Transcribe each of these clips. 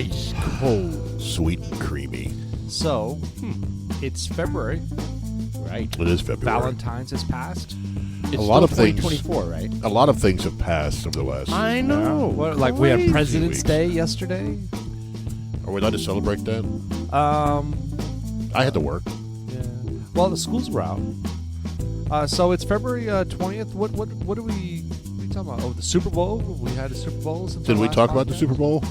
ice cold. Sweet and creamy. So, it's February. Right. It is February. Valentine's has passed. It's A lot still of things- 2024, right? A lot of things have passed over the last. I know. What, like we had Crazy. President's weeks. Day yesterday. Are we allowed to celebrate that? I I had to work. Yeah. Well, the schools were out. So it's February 20th. What are we talking about? Oh, the Super Bowl. We had a Super Bowl. Since Did our we last talk about the podcast? Super Bowl?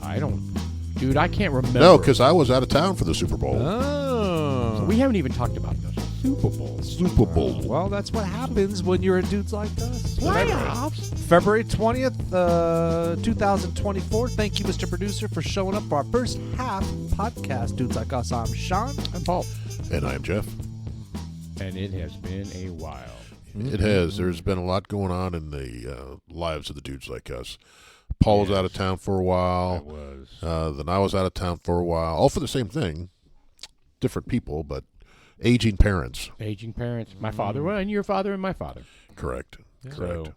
I don't. Dude, I can't remember. No, because I was out of town for the Super Bowl. Oh. We haven't even talked about the Super Bowl. Super Bowl. Well, that's what happens when you're a dudes like us. Playoffs. February 20th, 2024. Thank you, Mr. Producer, for showing up for our first half podcast. Dudes Like Us. I'm Sean. I'm Paul. And I am Jeff. And it has been a while. It has. There's been a lot going on in the lives of the dudes like us. Paul was out of town for a while. Then I was out of town for a while. All for the same thing. Different people, but aging parents. Aging parents. My father, well, and your father and my father. Correct. Correct. So,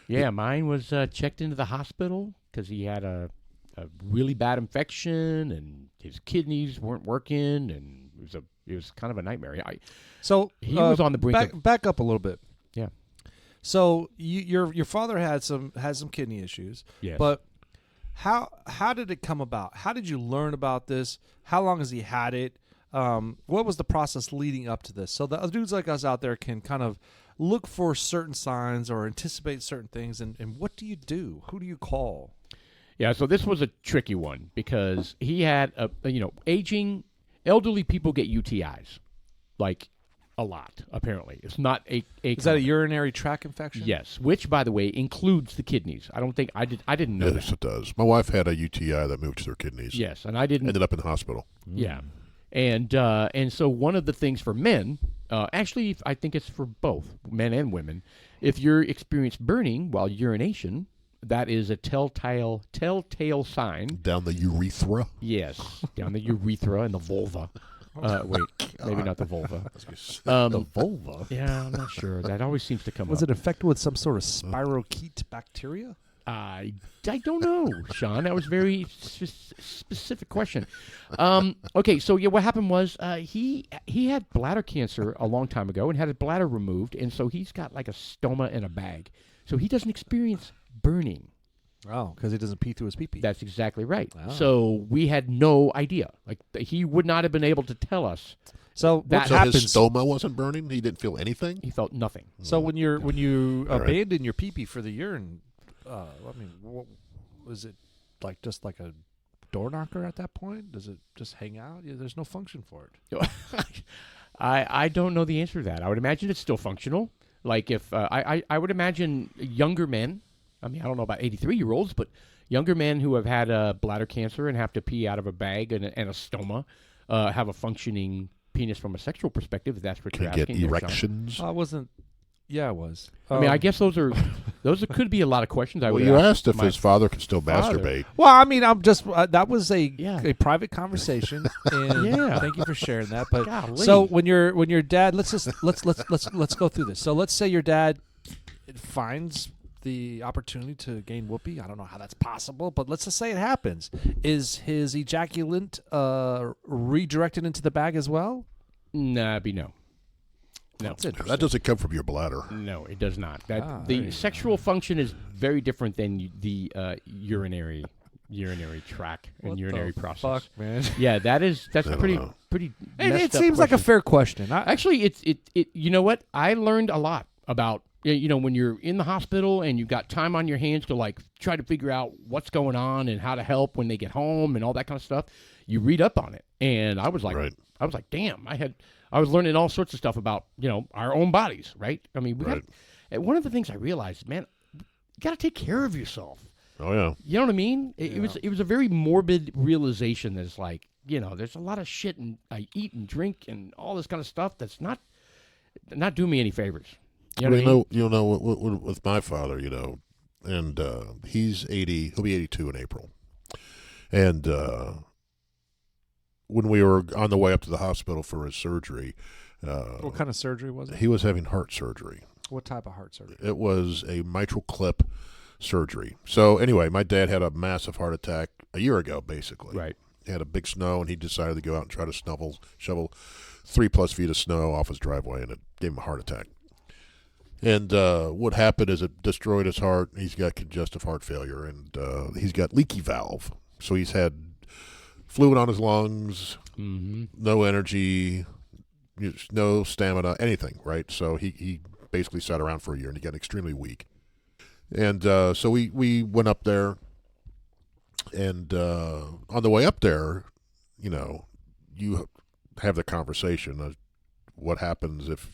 yeah, mine was checked into the hospital because he had a really bad infection and his kidneys weren't working, and it was kind of a nightmare. He was on the brink. Back up a little bit. Yeah. So your father had some kidney issues. Yes. But how did it come about? How did you learn about this? How long has he had it? What was the process leading up to this? So the dudes like us out there can kind of look for certain signs or anticipate certain things. And what do you do? Who do you call? Yeah, so this was a tricky one because he had aging elderly people get UTIs, like a lot. Apparently, it's not a. Is that a urinary tract infection? Yes, which by the way includes the kidneys. I don't think I didn't know Yes, that. it does. My wife had a UTI that moved to her kidneys. Yes, and I didn't. Ended up in the hospital. Yeah, and so one of the things for men, actually, I think it's for both men and women, if you experience burning while urination, that is a telltale sign. Down the urethra. Yes, down the urethra and the vulva. Wait, maybe not the vulva. The vulva? Yeah, I'm not sure. That always seems to come Was up. it infected with some sort of spirochete bacteria? I don't know, Sean. That was a very specific question. Okay, so yeah, what happened was he had bladder cancer a long time ago and had his bladder removed, and so he's got like a stoma in a bag. So he doesn't experience burning. Oh, because he doesn't pee through his pee-pee. That's exactly right. Oh. So we had no idea. Like he would not have been able to tell us. So That So happens. his stoma wasn't burning? He didn't feel anything? He felt nothing. So when you All right. abandon your pee-pee for the urine, was it like just like a door knocker at that point? Does it just hang out? Yeah, there's no function for it. I don't know the answer to that. I would imagine it's still functional. Like if I would imagine younger men. I mean, I don't know about 83-year-olds, but younger men who have had bladder cancer and have to pee out of a bag and a stoma have a functioning penis from a sexual perspective. If that's what Can you're get asking. there, Sean. erections? I wasn't. Yeah, it was. I mean, I guess those could be a lot of questions. I Well, would you ask asked if my his father could still father. masturbate. Well, I mean, I'm just. That was a Yeah. private conversation, and Yeah. thank you for sharing that. But Golly. so when your dad, let's go through this. So let's say your dad finds the opportunity to gain whoopee. I don't know how that's possible, but let's just say it happens. Is his ejaculant redirected into the bag as well? Nah, it'd be no. No. That's interesting. That doesn't come from your bladder. No, it does not. That Ah, there you the go. sexual function is very different than the urinary tract and What urinary the process. fuck, man. Yeah, that's I don't pretty know. pretty. It messed up seems like a question. fair question. Actually, it. You know what? I learned a lot about when you're in the hospital and you've got time on your hands to like try to figure out what's going on and how to help when they get home and all that kind of stuff. You read up on it, and I was like, Right. damn, I was learning all sorts of stuff about our own bodies, right? I mean, Right. one of the things I realized, man, you got to take care of yourself. Oh, yeah. You know what I mean? It was a very morbid realization that it's like, there's a lot of shit and I eat and drink and all this kind of stuff that's not doing me any favors. You know what I mean? You know, with my father, and he's 80. He'll be 82 in April. And when we were on the way up to the hospital for his surgery, what kind of surgery was it? he was having heart surgery. What type of heart surgery? It was a mitral clip surgery. So anyway, my dad had a massive heart attack a year ago, basically. Right. He had a big snow, and he decided to go out and try to shovel 3+ feet of snow off his driveway, and it gave him a heart attack. And what happened is it destroyed his heart. He's got congestive heart failure, and he's got leaky valve. So he's had fluid on his lungs, no energy, no stamina, anything, right? So he basically sat around for a year, and he got extremely weak. And so we went up there, and on the way up there, you have the conversation of what happens if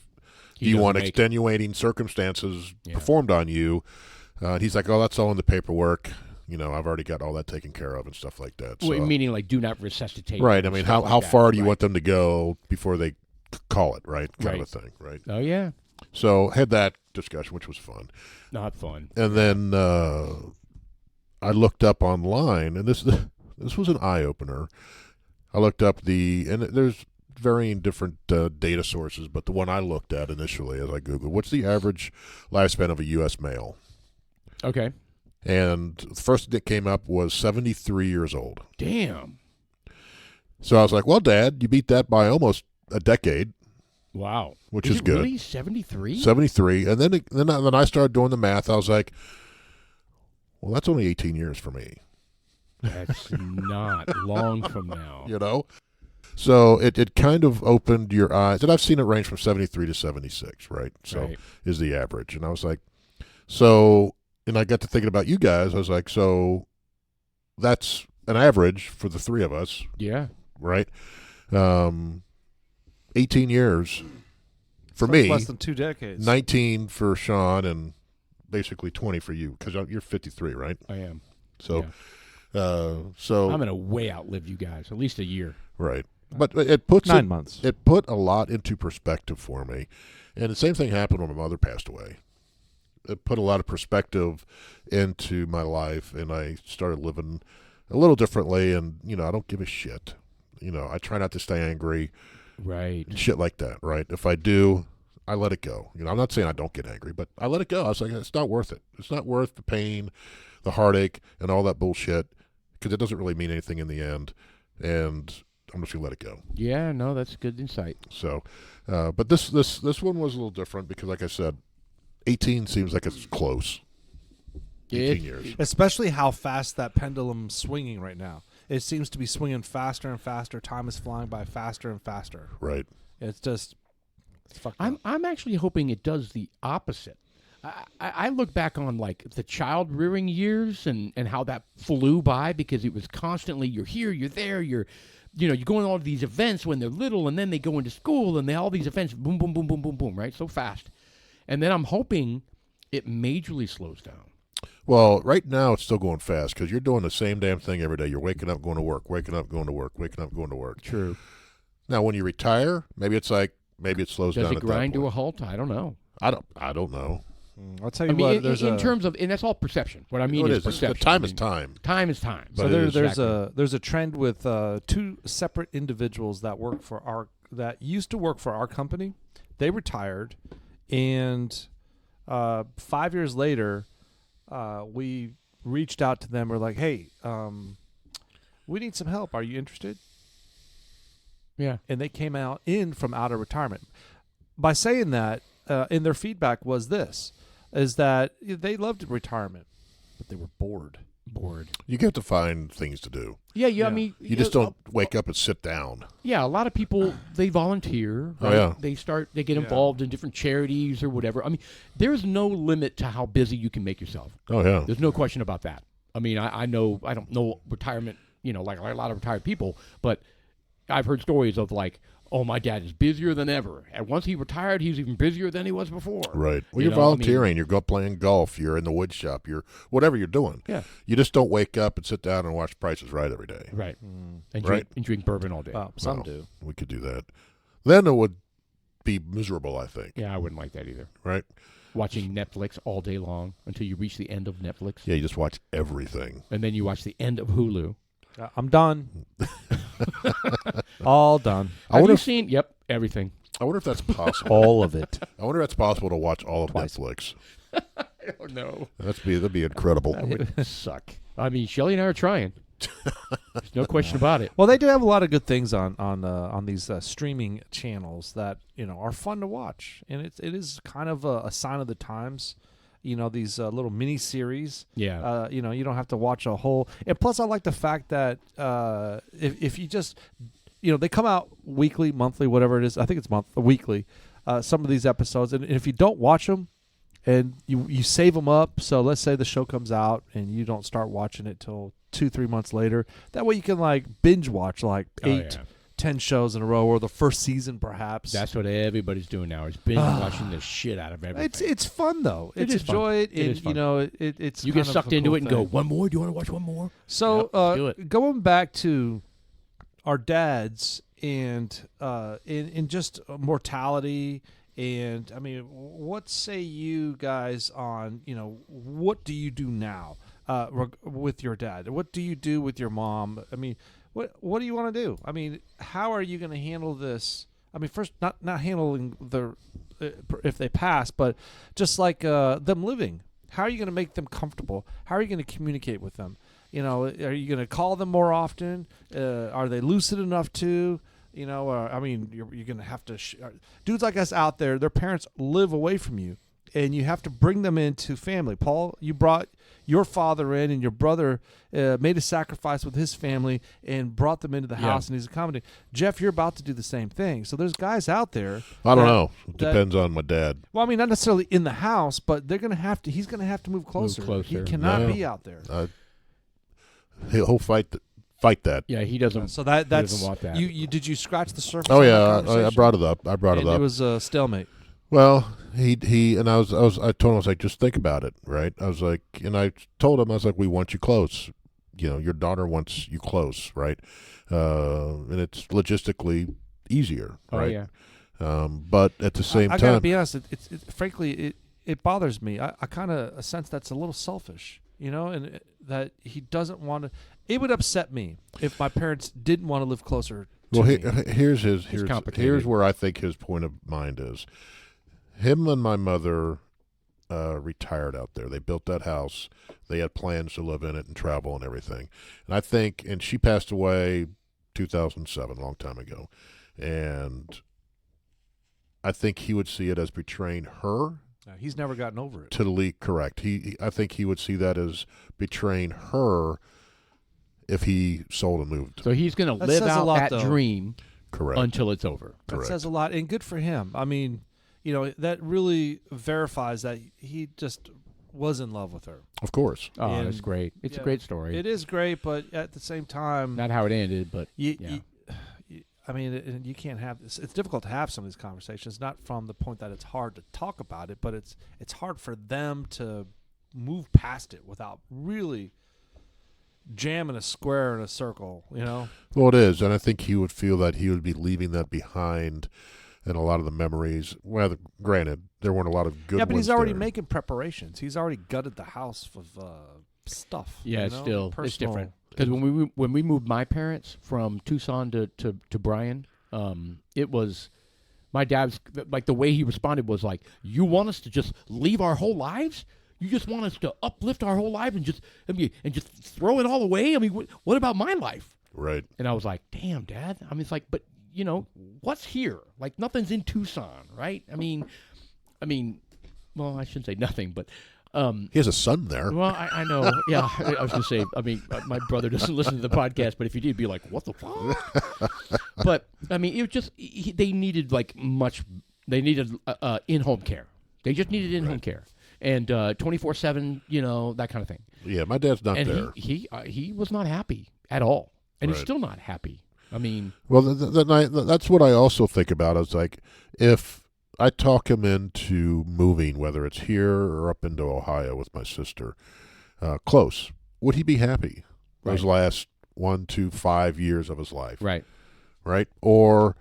you want extenuating circumstances performed on you. He's like, oh, that's all in the paperwork. I've already got all that taken care of and stuff like that. So, meaning like do not resuscitate. Right. I mean, how far do you want them to go before they call it, right? Kind of a thing, right? Oh, yeah. So had that discussion, which was fun. Not fun. And then I looked up online, and this was an eye-opener. I looked up and there's varying different data sources, but the one I looked at initially as I Googled, what's the average lifespan of a U.S. male? Okay. And the first that came up was 73 years old. Damn. So I was like, well, Dad, you beat that by almost a decade. Wow. Which is good. Really? 73? 73. And then I started doing the math. I was like, well, that's only 18 years for me. That's not long from now. So it kind of opened your eyes. And I've seen it range from 73 to 76, right? So is the average. And I was like, and I got to thinking about you guys. I was like, so that's an average for the three of us. Yeah. Right? 18 years for so me. Less than 2 decades. 19 for Sean, and basically 20 for you, because you're 53, right? I am. So, I'm going to way outlive you guys, at least a year. Right. But it puts 9 months. It put a lot into perspective for me. And the same thing happened when my mother passed away. It put a lot of perspective into my life, and I started living a little differently, and, I don't give a shit. I try not to stay angry. Right. And shit like that, right? If I do, I let it go. I'm not saying I don't get angry, but I let it go. I was like, it's not worth it. It's not worth the pain, the heartache, and all that bullshit, because it doesn't really mean anything in the end, and I'm just going to let it go. Yeah, no, that's good insight. So, but this one was a little different because, like I said, 18 seems like it's close. 18 years. Especially how fast that pendulum's swinging right now. It seems to be swinging faster and faster. Time is flying by faster and faster. Right. It's fucked I'm up. I'm actually hoping it does the opposite. I look back on like the child rearing years and how that flew by because it was constantly you're here, you're there, you're going to all these events when they're little, and then they go into school and all these events, boom, boom, boom, boom, boom, boom, right? So fast. And then I'm hoping it majorly slows down. Well, right now it's still going fast because you're doing the same damn thing every day. You're waking up, going to work, waking up, going to work, waking up, going to work. True. Now, when you retire, maybe it slows down. Does it grind to a halt? I don't know. I don't know. I'll tell you what. In terms of, and that's all perception. What I mean is perception. Time is time. Time is time. So there's a trend with 2 separate individuals that used to work for our company. They retired, and 5 years later, we reached out to them. We're like, hey, we need some help. Are you interested? Yeah. And they came from out of retirement. By saying that, and their feedback was this, is that they loved retirement, but they were bored. You have to find things to do. Yeah. I mean, you just don't wake up and sit down. Yeah, a lot of people, they volunteer. Right? Oh, yeah. They get involved in different charities or whatever. I mean, there's no limit to how busy you can make yourself. Oh, yeah. There's no question about that. I mean, I don't know retirement, like a lot of retired people, but I've heard stories of like, oh, my dad is busier than ever. And once he retired, he's even busier than he was before. Right. Well, you're volunteering. You're playing golf. You're in the wood shop. You're whatever you're doing. Yeah. You just don't wake up and sit down and watch Price is Right every day. Right. And drink bourbon all day. Some do. We could do that. Then it would be miserable, I think. Yeah, I wouldn't like that either. Right. Watching Netflix all day long until you reach the end of Netflix. Yeah, you just watch everything. And then you watch the end of Hulu. I'm done. All done. Have you seen? Yep, everything. I wonder if that's possible. All of it. I wonder if that's possible to watch all of Netflix. I don't know. That'd be incredible. That would suck. I mean, Shelly and I are trying. There's no question about it. Well, they do have a lot of good things on these streaming channels that are fun to watch, and it is kind of a sign of the times. These little mini series. Yeah. You don't have to watch a whole. And plus, I like the fact that if you just they come out weekly, monthly, whatever it is. I think it's weekly. Some of these episodes, and if you don't watch them, and you save them up. So let's say the show comes out and you don't start watching it till 2-3 months later. That way you can binge watch 10 shows in a row, or the first season perhaps. That's what everybody's doing now, is binge watching the shit out of everything. It's fun though. It is enjoy fun. it. Is fun. It's you kind get of sucked a into cool it and thing. go, one more? Do you want to watch one more? So Yep, let's do it. Going back to our dads and just mortality. And I mean, what say you guys on what do you do now with your dad? What do you do with your mom? I mean, what do you want to do? I mean, how are you going to handle this? I mean, first, not handling if they pass, but just like them living. How are you going to make them comfortable? How are you going to communicate with them? Are you going to call them more often? Are they lucid enough to? I mean, you're going to have to dudes like us out there, their parents live away from you, and you have to bring them into family. Paul, you brought your father in, and your brother made a sacrifice with his family and brought them into the house, and he's accommodating. Jeff, you're about to do the same thing. So there's guys out there. I don't know. It depends on my dad. Well, I mean, not necessarily in the house, but they're going to have to. He's going to have to move closer. He cannot be out there. He'll fight that. Yeah, he doesn't. So that's he doesn't want that. You did you scratch the surface? Oh of yeah, the I brought it up. It was a stalemate. Well, he and I told him, I was like, just think about it, right? I was like, and I told him, I was like, we want you close. Your daughter wants you close, right? And it's logistically easier, right? Oh yeah. But at the same I time, gotta be honest. Frankly, it bothers me. I kind of sense that's a little selfish, and that he doesn't want to. It would upset me if my parents didn't want to live closer. Here's where I think his point of mind is. Him and my mother retired out there. They built that house. They had plans to live in it and travel and everything. And I think, and she passed away 2007, a long time ago. And I think he would see it as betraying her. He's never gotten over it. To leak, correct. I think he would see that as betraying her if he sold and moved. So he's going to live out that dream, correct, until it's over. That says a lot, and good for him. I mean, that really verifies that he just was in love with her. Of course. Oh, that's great. It's a great story. It is great, but at the same time, not how it ended, but I mean, you can't have this. It's difficult to have some of these conversations, not from the point that it's hard to talk about it, but it's hard for them to move past it without really jamming a square in a circle, Well, it is, and I think he would feel that he would be leaving that behind, and a lot of the memories. Well, granted, there weren't a lot of good. Yeah, but ones he's already there. making preparations. He's already gutted the house with stuff. Yeah, it's different. Because when we moved my parents from Tucson to Bryan, it was my dad's the way he responded was like, "You want us to just leave our whole lives? You just want us to uplift our whole life and just throw it all away? I mean, what about my life?" Right. And I was like, "Damn, Dad." I mean, it's like, but what's here? Like nothing's in Tucson, right? I mean, well, I shouldn't say nothing, but. He has a son there. Well, I know. Yeah, I was going to say, I mean, my brother doesn't listen to the podcast, but if he did, he'd be like, what the fuck? But, I mean, it was just, they needed they needed in-home care. They just needed in-home care. And 24/7, that kind of thing. Yeah, my dad's not there. He was not happy at all. And he's still not happy. I mean. Well, that's what I also think about. I was like, if I talk him into moving, whether it's here or up into Ohio with my sister, close, would he be happy those last 1 to 5 years of his life? Right. Right? Or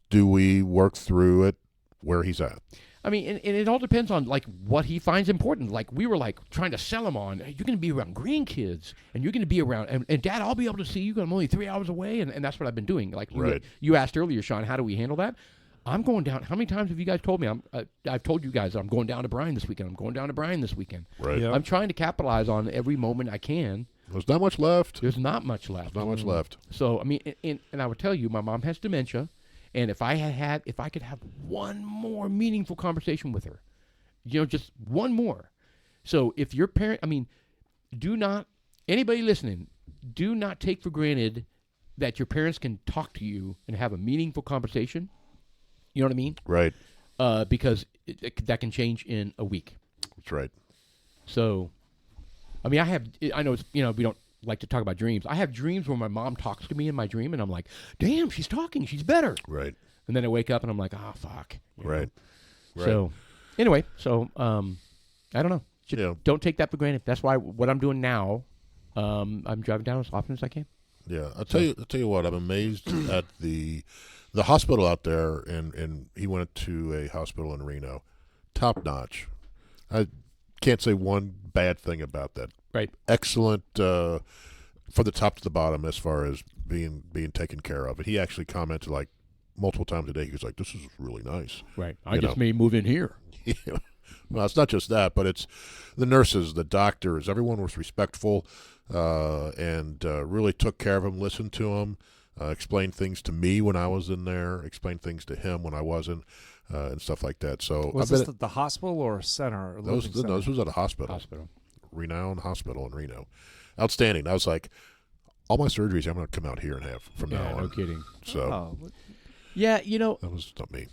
do we work through it where he's at? I mean, and it all depends on, what he finds important. We were, trying to sell him on, hey, you're going to be around grandkids, and you're going to be around, and Dad, I'll be able to see you. I'm only 3 hours away, and that's what I've been doing. You asked earlier, Sean, how do we handle that? I'm going down. How many times have you guys told me? I've told you guys I'm going down to Bryan this weekend. I'm going down to Bryan this weekend. Right. Yep. I'm trying to capitalize on every moment I can There's not much left. There's not much left. Not much left. So I mean, and I would tell you, my mom has dementia, and if I could have one more meaningful conversation with her, just one more. So if your parent, I mean, anybody listening, do not take for granted that your parents can talk to you and have a meaningful conversation. You know what I mean? Right. Because that can change in a week. That's right. So, I mean, I know it's, we don't like to talk about dreams. I have dreams where my mom talks to me in my dream, and I'm like, damn, she's talking. She's better. Right. And then I wake up, and I'm like, oh, fuck. Right. Right. So, anyway, I don't know. Don't take that for granted. That's why what I'm doing now, I'm driving down as often as I can. Yeah, I'll tell you what. I'm amazed at the hospital out there, and he went to a hospital in Reno, top notch. I can't say one bad thing about that. Right. Excellent from the top to the bottom as far as being taken care of. And he actually commented like multiple times a day. He was like, "This is really nice." Right. I just may move in here. Yeah. Well, it's not just that, but it's the nurses, the doctors. Everyone was respectful and really took care of him, listened to him, explained things to me when I was in there, explained things to him when I wasn't, and stuff like that. So was this the hospital or a center? No, this was at a hospital. Renowned hospital in Reno. Outstanding. I was like, all my surgeries I'm going to come out here and have from now on. No kidding. So. Yeah, that was not me.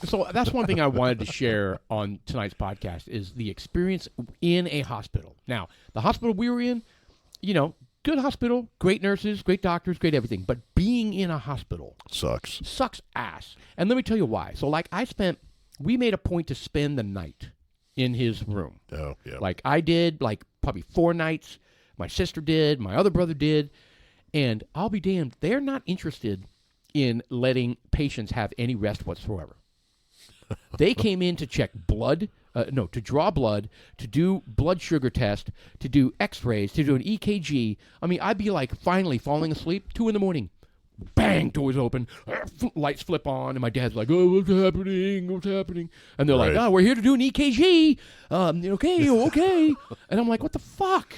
So that's one thing I wanted to share on tonight's podcast is the experience in a hospital. Now, the hospital we were in, good hospital, great nurses, great doctors, great everything. But being in a hospital sucks ass. And let me tell you why. So, we made a point to spend the night in his room. Oh, yeah. Like I did, probably 4 nights. My sister did. My other brother did. And I'll be damned, they're not interested in letting patients have any rest whatsoever. They came in to check blood, to draw blood, to do blood sugar test, to do x-rays, to do an EKG. I mean, I'd be finally falling asleep, 2 in the morning. Bang, doors open, lights flip on, and my dad's like, oh, what's happening? And they're like, oh, we're here to do an EKG. Okay. And I'm like, what the fuck?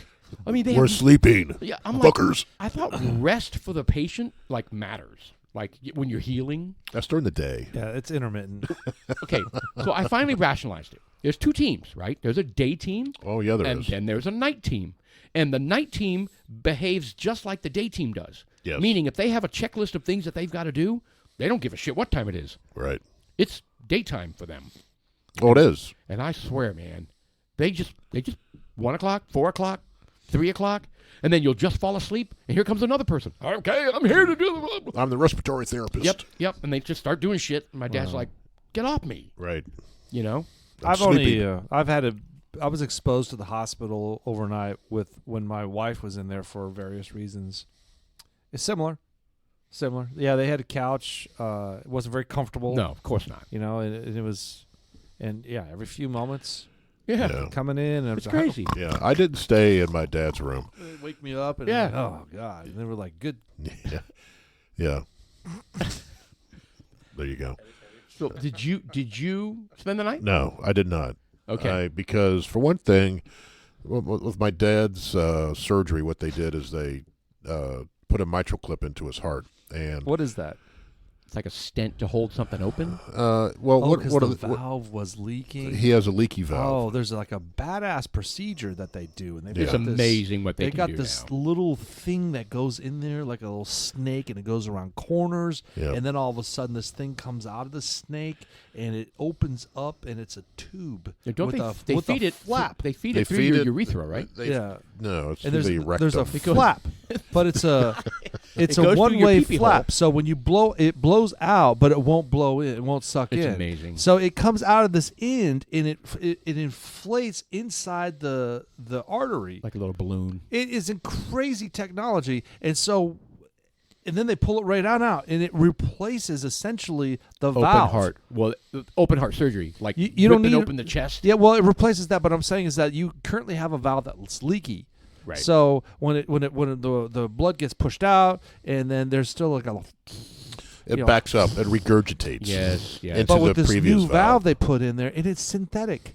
I mean, we're sleeping. Yeah, I'm fuckers. I thought rest for the patient, matters. When you're healing. That's during the day. Yeah, it's intermittent. Okay, so I finally rationalized it. There's 2 teams, right? There's a day team. Oh, yeah, there is. And then there's a night team. And the night team behaves just like the day team does. Yes. Meaning if they have a checklist of things that they've got to do, they don't give a shit what time it is. Right. It's daytime for them. Oh, it is. And I swear, man, they just 1 o'clock, 4 o'clock, 3 o'clock, and then you'll just fall asleep, and here comes another person. Okay, I'm here to do the... I'm the respiratory therapist. Yep, and they just start doing shit, and my dad's like, get off me. Right. I was exposed to the hospital overnight when my wife was in there for various reasons. It's similar. Yeah, they had a couch. It wasn't very comfortable. No, of course not. And it was, every few moments... Yeah. Coming in. And it's crazy. Yeah, I didn't stay in my dad's room. They wake me up and oh God. And they were like, good. Yeah. There you go. So did you spend the night? No, I did not. Okay. Because for one thing, with my dad's surgery, what they did is they put a mitral clip into his heart. And what is that? It's like a stent to hold something open. The valve was leaking. He has a leaky valve. Oh, there's a badass procedure that they do, and it's amazing what they can do. They got this little thing that goes in there like a little snake, and it goes around corners, and then all of a sudden this thing comes out of the snake, and it opens up, and it's a tube. They feed it flap. They feed it through your urethra, right? No, it's and the rectum. There's a flap, but it's a one-way flap. So when you blow, it blows out, but it won't blow in. It won't suck in. It's amazing. So it comes out of this end, and it inflates inside the artery like a little balloon. It is a crazy technology, and then they pull it right out, and it replaces essentially the valve. Open heart. Well, open heart surgery, like you don't need open the chest. Yeah, well, it replaces that. But I'm saying is that you currently have a valve that's leaky. Right. So when the blood gets pushed out, and then there's still like it backs up. It regurgitates. Yes. Into but with the this previous new valve they put in there, and it's synthetic.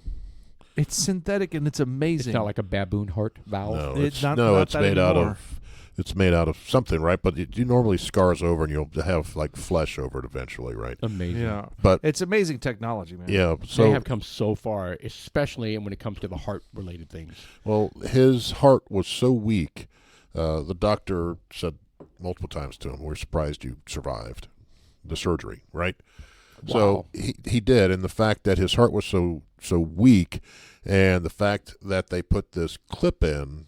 It's synthetic and it's amazing. It's not like a baboon heart valve. No, It's it's not it's that made out anymore. of. It's made out of something, right? But it normally scars over, and you'll have like flesh over it eventually, right? Amazing. Yeah, But it's amazing technology, man. yeah, They so have come so far, especially when it comes to the heart-related things. well, his heart was so weak. The doctor said multiple times to him, "We're surprised you survived the surgery." Right? Wow. So he did, and the fact that his heart was so weak, and the fact that they put this clip in,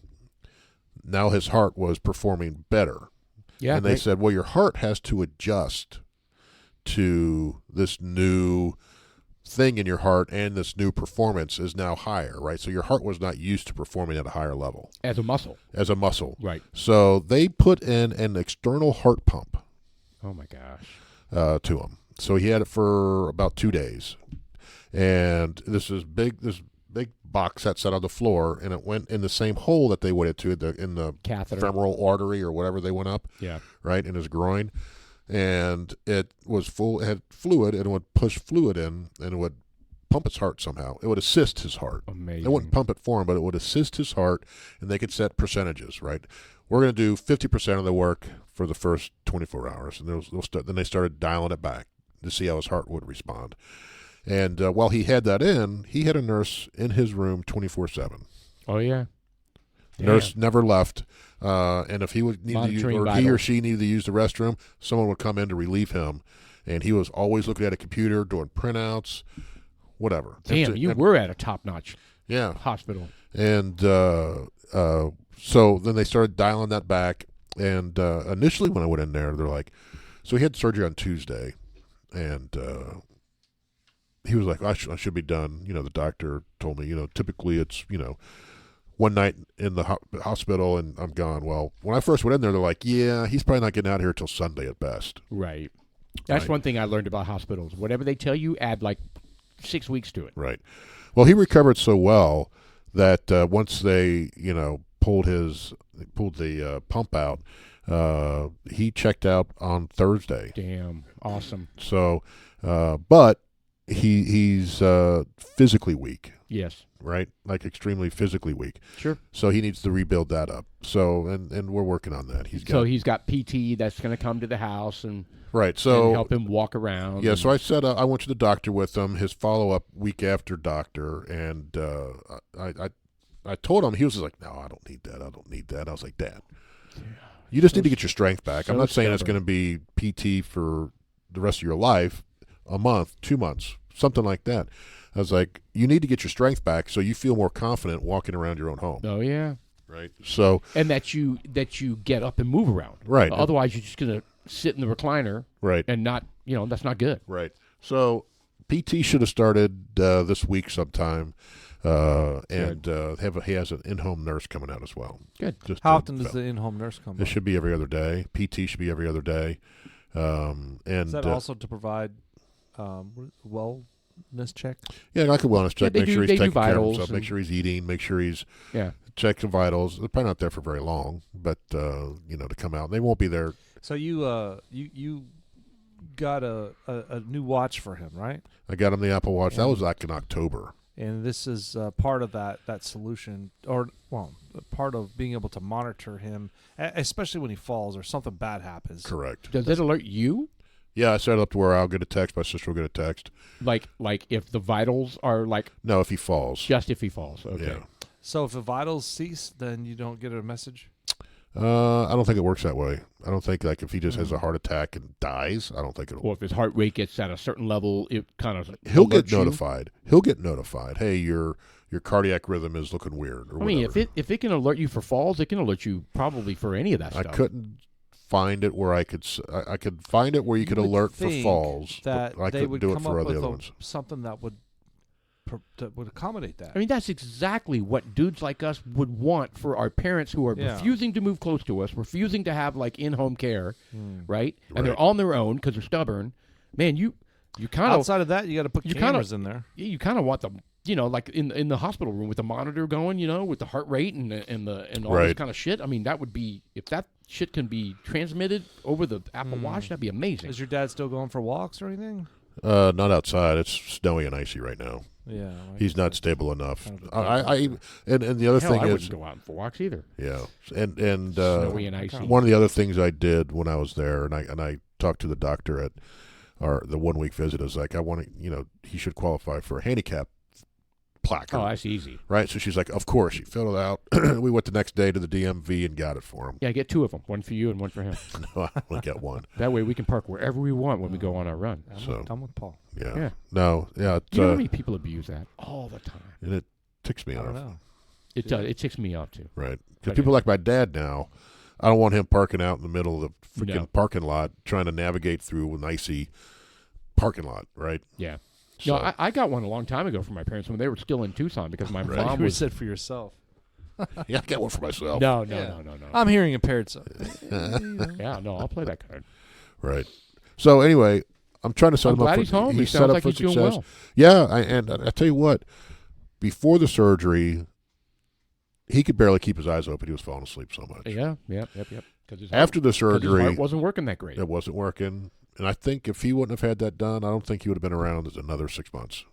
now his heart was performing better. Yeah, And they said, well, your heart has to adjust to this new thing in your heart, and this new performance is now higher, right? So your heart was not used to performing at a higher level as a muscle. as a muscle. Right. So they put in an external heart pump Oh my gosh. to him. So he had it for about 2 days. And this big box that sat on the floor, and it went in the same hole that they went into in the Catheter. femoral artery or whatever they went up, Yeah. right, in his groin. And it was full, it had fluid, and it would push fluid in, and it would pump his heart somehow. It would assist his heart. Amazing. They wouldn't pump it for him, but it would assist his heart, and they could set percentages, right? We're going to do 50% of the work for the first 24 hours, and then they started dialing it back to see how his heart would respond. And while he had that in, he had a nurse in his room 24/7. Oh yeah. Nurse never left, and if he would need to use, Monitoring or he or vitals. she needed to use the restroom, someone would come in to relieve him, and he was always looking at a computer, doing printouts, whatever. Damn, you were at a top-notch yeah. hospital. And so then they started dialing that back, and initially when I went in there, they're like, so he had surgery on Tuesday, and he was like, I should be done. The doctor told me, typically it's, one night in the hospital and I'm gone. Well, when I first went in there, they're like, yeah, he's probably not getting out of here till Sunday at best. Right. That's Right. one thing I learned about hospitals. Whatever they tell you, add like 6 weeks to it. Right. Well, he recovered so well that once they, pulled the pump out, he checked out on Thursday. Damn. Awesome. So, but he's physically weak, Yes. right? Like extremely physically weak. Sure. So he needs to rebuild that up. So, and we're working on that. He's got PT that's going to come to the house and right. So and help him walk around. yeah. and- So I said I went to the doctor with him. His follow up week after doctor, and I told him, he was just like, no, I don't need that. I don't need that. I was like, Dad, you just need to get your strength back. I'm so not saying it's stubborn. going to be PT for the rest of your life, a month, 2 months, something like that. I was like, you need to get your strength back so you feel more confident walking around your own home. Oh yeah. Right. So And that you get up and move around. Right. Otherwise, you're just going to sit in the recliner right. and not. That's not good. Right. So PT should have started this week sometime, and he has an in-home nurse coming out as well. Good. Just How to often does the in-home nurse come? It should be every other day. PT should be every other day. And Is that also to provide wellness check? yeah, like a wellness check. they Make do- sure he's they do taking care of vitals himself. Make and- sure he's eating. Make sure he's Yeah. check the vitals. They're probably not there for very long, but to come out, they won't be there. So you got a new watch for him, right? I got him the Apple Watch. That Yeah. was like in October. And this is part of that solution, or part of being able to monitor him, especially when he falls or something bad happens. Correct. Does it alert you? Yeah, I set it up to where I'll get a text. My sister will get a text. Like if the vitals are like No, if he falls. just if he falls. Okay. Yeah. So if the vitals cease, then you don't get a message. I don't think it works that way. I don't think like if he just has a heart attack and dies, I don't think it'll. Or if his heart rate gets at a certain level, it kind of He'll get alerts you. notified. He'll get notified. Hey, your cardiac rhythm is looking weird. Or I mean, whatever. if it can alert you for falls, it can alert you probably for any of that I stuff. couldn't find it where I could. I could find it where you could would alert for think falls, that but I they couldn't would do it come for up the with other ones. something that would accommodate that. I mean, that's exactly what dudes like us would want for our parents who are Yeah. refusing to move close to us, refusing to have like in-home care, right? And they're Right. on their own because they're stubborn. Man, you kind of Outside of that, you got to put you kinda- cameras in there. you kind of want them, like in the hospital room with the monitor going, with the heart rate and all this Right. kind of shit. I mean, that would be if that shit can be transmitted over the Apple Watch, that'd be amazing. Is your dad still going for walks or anything? Not outside. It's snowy and icy right now. Yeah, He's not stable enough. Kind of And the other Hell, thing I is, wouldn't go out for walks either. yeah, and Snowy and icy. one of the other things I did when I was there, and I talked to the doctor at the 1 week visit, is like, I want to, he should qualify for a handicap placard. Oh, that's easy. Right? So she's like, of course. She filled it out. We went the next day to the DMV and got it for him. Yeah, get 2 of them. One for you and one for him. No, I only got one. That way we can park wherever we want when we go on our run. I'm with Paul. Yeah. Yeah. No, yeah. You know how many people abuse that all the time? And it ticks me I off. don't know. It does. It ticks me off too. Right. Because people like my dad now, I don't want him parking out in the middle of the freaking parking lot trying to navigate through an icy parking lot, right? Yeah. So, No, I got one a long time ago from my parents when they were still in Tucson because my mom You was. said for yourself. yeah, I got one for myself. No. I'm hearing impaired. So. Yeah, no, I'll play that card. Right. So anyway, I'm trying to set I'm him up glad for he's home. He he's set sounds up like for he's doing success. well. Yeah, and I tell you what, before the surgery, he could barely keep his eyes open. He was falling asleep so much. Yeah, yep. After the his surgery, heart wasn't working that great. it wasn't working. And I think if he wouldn't have had that done, I don't think he would have been around another 6 months.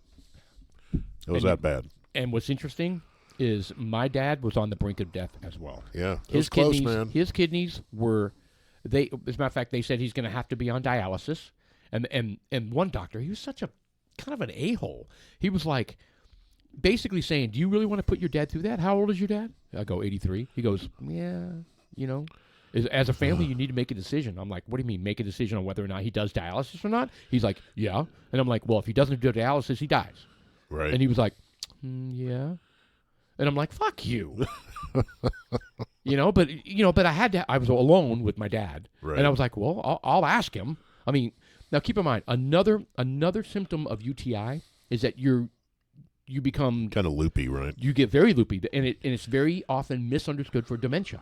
It was that bad. And what's interesting is my dad was on the brink of death as well. Yeah, it was close, man. His kidneys were, as a matter of fact, they said he's going to have to be on dialysis. And one doctor, he was such a kind of an a-hole. He was like, basically saying, do you really want to put your dad through that? How old is your dad? I go, 83. He goes, yeah, as a family, you need to make a decision. I'm like, what do you mean, make a decision on whether or not he does dialysis or not? He's like, yeah. And I'm like, well, if he doesn't do dialysis, he dies. Right. And he was like, yeah. And I'm like, fuck you. But I was alone with my dad. Right. And I was like, well, I'll ask him. I mean, now keep in mind, another symptom of UTI is that you become kind of loopy, right? You get very loopy, and it's very often misunderstood for dementia.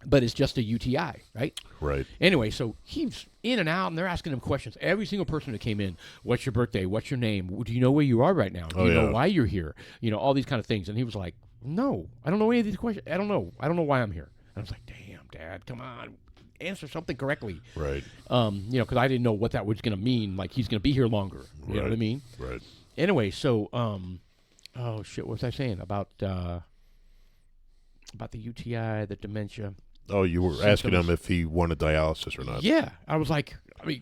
But it's just a UTI, right? Right. Anyway, so he's in and out, and they're asking him questions. Every single person that came in, what's your birthday? What's your name? Do you know where you are right now? Do you know why you're here? All these kind of things. And he was like, no, I don't know any of these questions. I don't know. I don't know why I'm here. And I was like, damn, Dad, come on. Answer something correctly. Right. Because I didn't know what that was going to mean. Like, he's going to be here longer. You know what I mean? Right. Anyway, so, oh, shit, what was I saying about the UTI, the dementia? Oh, you were asking him if he wanted dialysis or not. Yeah. I was like,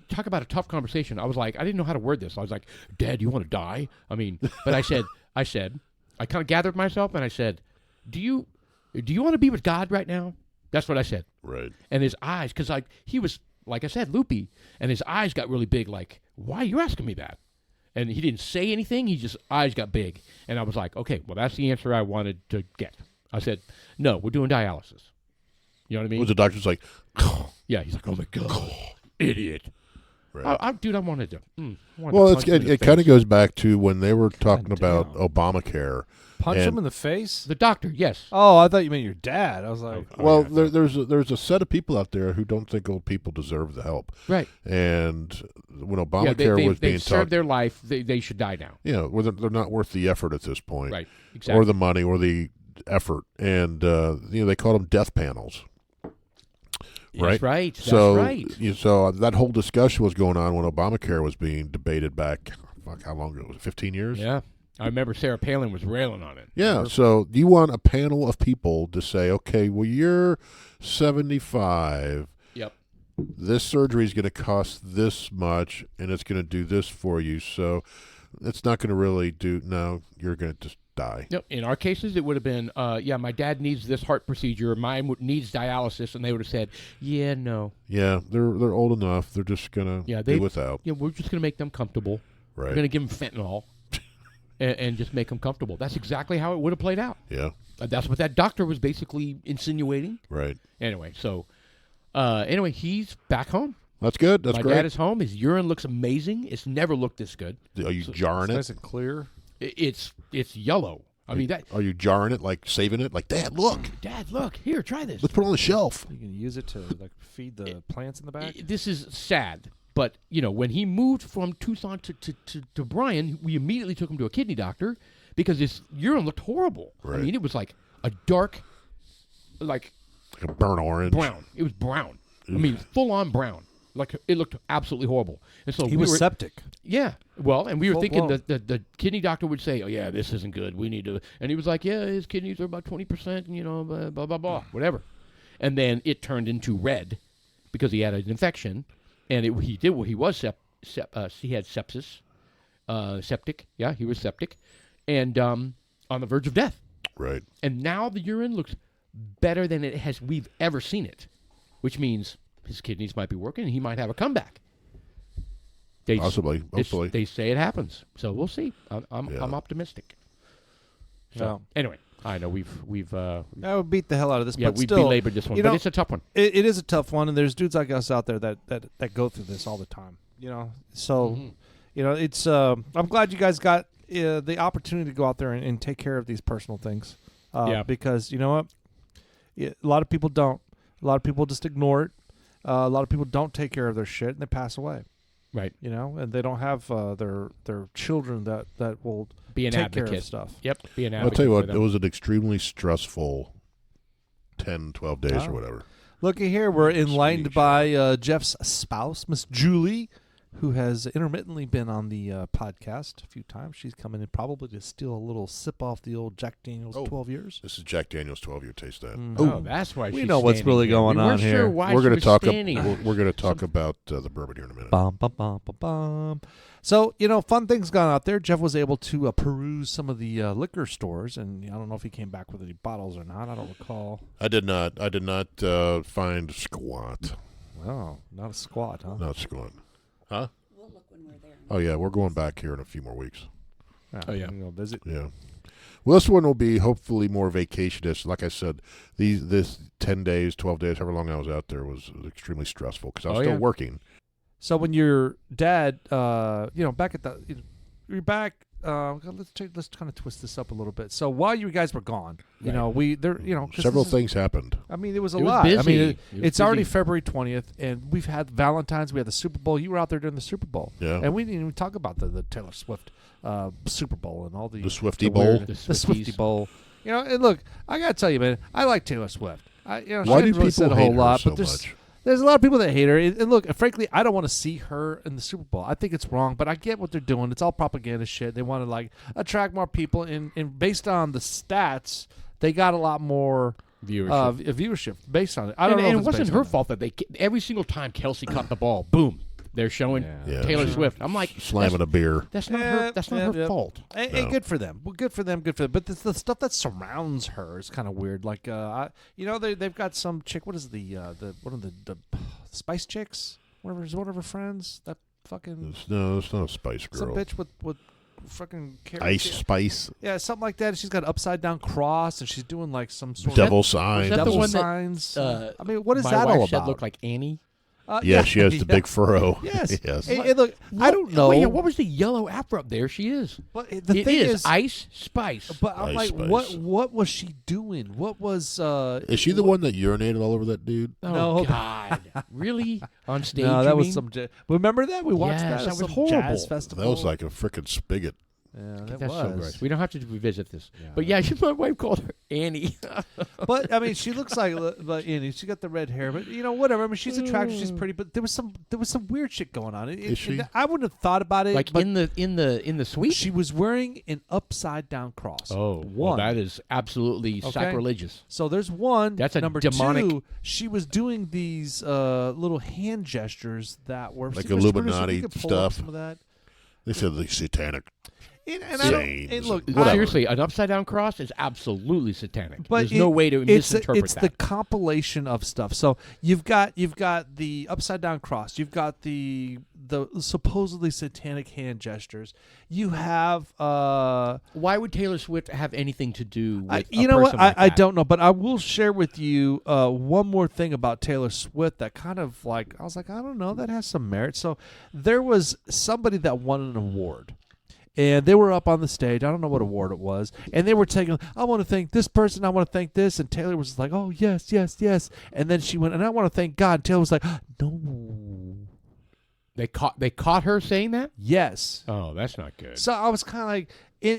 talk about a tough conversation. I was like, I didn't know how to word this. I was like, Dad, you want to die? But I said, I kind of gathered myself and I said, do you want to be with God right now? That's what I said. Right. And his eyes, because he was, like I said, loopy, and his eyes got really big, like, why are you asking me that? And he didn't say anything. He just, eyes got big. And I was like, okay, well, that's the answer I wanted to get. I said, no, we're doing dialysis. You know what I mean? Was the doctor's like, yeah, he's like, oh, my God, idiot. right. Dude, I wanted to. Well, it kind of goes back to when they were talking about Obamacare. Punch him in the face? The doctor, yes. Oh, I thought you meant your dad. I was like, well, there's a set of people out there who don't think old people deserve the help. Right. And when Obamacare was being they've served talked, their life. They should die now. well, they're not worth the effort at this point. Right. Exactly. Or the money or the effort. And, they call them death panels. Right. That's right. So, That's right. So that whole discussion was going on when Obamacare was being debated back, how long ago? Was it 15 years? Yeah. I remember Sarah Palin was railing on it. Yeah. So you want a panel of people to say, okay, well, you're 75. Yep. This surgery is going to cost this much, and it's going to do this for you. So it's not going to really do. No, you're going to just die. Yep. In our cases, it would have been, my dad needs this heart procedure. Mine needs dialysis, and they would have said, yeah, no. Yeah, they're old enough. They're just going to do without. Yeah, we're just going to make them comfortable. Right. We're going to give them fentanyl and just make them comfortable. That's exactly how it would have played out. Yeah. That's what that doctor was basically insinuating. Right. Anyway, so he's back home. That's good. That's great. My dad is home. His urine looks amazing. It's never looked this good. Are you jarring it? Nice and clear. It's yellow. Are you jarring it, like saving it? Like, Dad, look. Dad, look. Here, try this. Let's put it on the shelf. You can use it to feed the plants in the back. This is sad. But, when he moved from Tucson to Bryan, we immediately took him to a kidney doctor because his urine looked horrible. Right. It was like a dark, like a burnt orange. brown. It was brown. Full-on brown. Like it looked absolutely horrible. And so He we was were, septic. Yeah. Well, and we were Full thinking blown. that the kidney doctor would say, "Oh yeah, this isn't good. We need to." And he was like, "Yeah, his kidneys are about 20%, and blah blah blah, blah whatever." And then it turned into red because he had an infection, and he was he had sepsis, septic. Yeah, he was septic, and on the verge of death. Right. And now the urine looks better than we've ever seen it, which means his kidneys might be working and he might have a comeback. Possibly. Hopefully. They say it happens, so we'll see. I'm optimistic. So anyway, I know we've I would beat the hell out of this, yeah, but we still, belabored this one, but it's a tough one. It is a tough one, and there's dudes like us out there that go through this all the time. So it's. I'm glad you guys got the opportunity to go out there and take care of these personal things. Because you know what, a lot of people don't. A lot of people just ignore it. A lot of people don't take care of their shit, and they pass away. Right. And they don't have their children that will be an take advocate. care of stuff. Yep. Be an advocate. I'll tell you what, for them. it was an extremely stressful 10, 12 days Oh. or whatever. Looky here, we're enlightened Sweet. by Jeff's spouse, Miss Julie, who has intermittently been on the podcast a few times. She's coming in probably to steal a little sip off the old Jack Daniel's 12 years. This is Jack Daniel's 12-year taste that. Oh, that's why we she's know what's standing really here. going we on weren't here. Sure why We're she going was to talk. standing. We're going to talk about the bourbon here in a minute. Bum, bum, bum, bum, bum. So, fun things gone out there. Jeff was able to peruse some of the liquor stores, and I don't know if he came back with any bottles or not. I don't recall. I did not find squat. Well, not a squat, huh? Not squat. Huh? We'll look when we're there. Oh yeah, we're going back here in a few more weeks. Oh, yeah. Go visit. Yeah. Well, this one will be hopefully more vacationist. Like I said, this 10 days, 12 days, however long I was out there was extremely stressful because I was still working. So when your dad, back at you're back. Let's kind of twist this up a little bit. So while you guys were gone, Several things happened. I mean, it was a It was lot. busy. I mean, It was it's already busy. February 20th, and we've had Valentine's. We had the Super Bowl. You were out there during the Super Bowl, Yeah. and we didn't even talk about the Taylor Swift Super Bowl and all The Swifty The Bowl. weird- the Swifties. Swifty Bowl. And look, I gotta tell you, man, I like Taylor Swift. She Why hasn't do really people said a hate whole her lot, so but there's much? there's a lot of people that hate her. And look, frankly, I don't want to see her in the Super Bowl. I think it's wrong, but I get what they're doing. It's all propaganda shit. They want to attract more people, and based on the stats, they got a lot more viewership based on it. I don't know. And if it it's wasn't based her on that. fault that every single time Kelsey caught the ball, boom, they're showing Yeah. Taylor Swift. I'm like, Slamming a beer. that's not her. That's not her fault. And good for them. Well, good for them. Good for them. But the stuff that surrounds her is kind of weird. Like, they've got some chick. What is one of the Spice Chicks? One of her friends. That fucking It's not a Spice some Girl. bitch with fucking Ice Spice. Yeah, something like that. She's got an upside down cross, and she's doing like some sort Devil of sign. was that the devil one that, signs. I mean, what is my that wife all said about? looked like Annie. Yeah, she has the yeah. big furrow. Yes. Yes. Hey, look, I don't know. Wait, what was the yellow afro up there? She is. But the It thing is Ice Spice. but I'm Ice like, Spice. what was she doing? What was? Is she the one that urinated all over that dude? Oh No. God! Really? On stage? No, that you was mean? some. Remember that we watched Yes, that? at that was some horrible. Jazz festival. That was like a frickin' spigot. Yeah, that That's was. so gross. We don't have to revisit this. Yeah. But yeah, my wife called her Annie. But I mean, she looks like Annie. She got the red hair, but whatever. I mean, she's attractive. She's pretty, but there was some weird shit going on. Is she? I wouldn't have thought about it. Like but in the suite. she was wearing an upside down cross. Oh, one. well, that is absolutely Okay. sacrilegious. So there's one. That's a number demonic- two. She was doing these little hand gestures that were Like see, Mr. Producer, Illuminati you could pull up stuff. Some of that. They said the satanic. And I don't. Sayings And look, and Well, whatever. seriously, an upside down cross is absolutely satanic. But There's no way to misinterpret it's that. the compilation of stuff. So you've got the upside down cross. You've got the supposedly satanic hand gestures. You have Why would Taylor Swift have anything to do with you a know what? person like I that? don't know, but I will share with you one more thing about Taylor Swift that kind of like I was like, I don't know, that has some merit. So there was somebody that won an award. And they were up on the stage. I don't know what award it was. And they were taking, I want to thank this person. I want to thank this. And Taylor was like, oh, yes, yes, yes. And then she went, and I want to thank God. And Taylor was like, no. They caught her saying that? Yes. Oh, that's not good. So I was kind of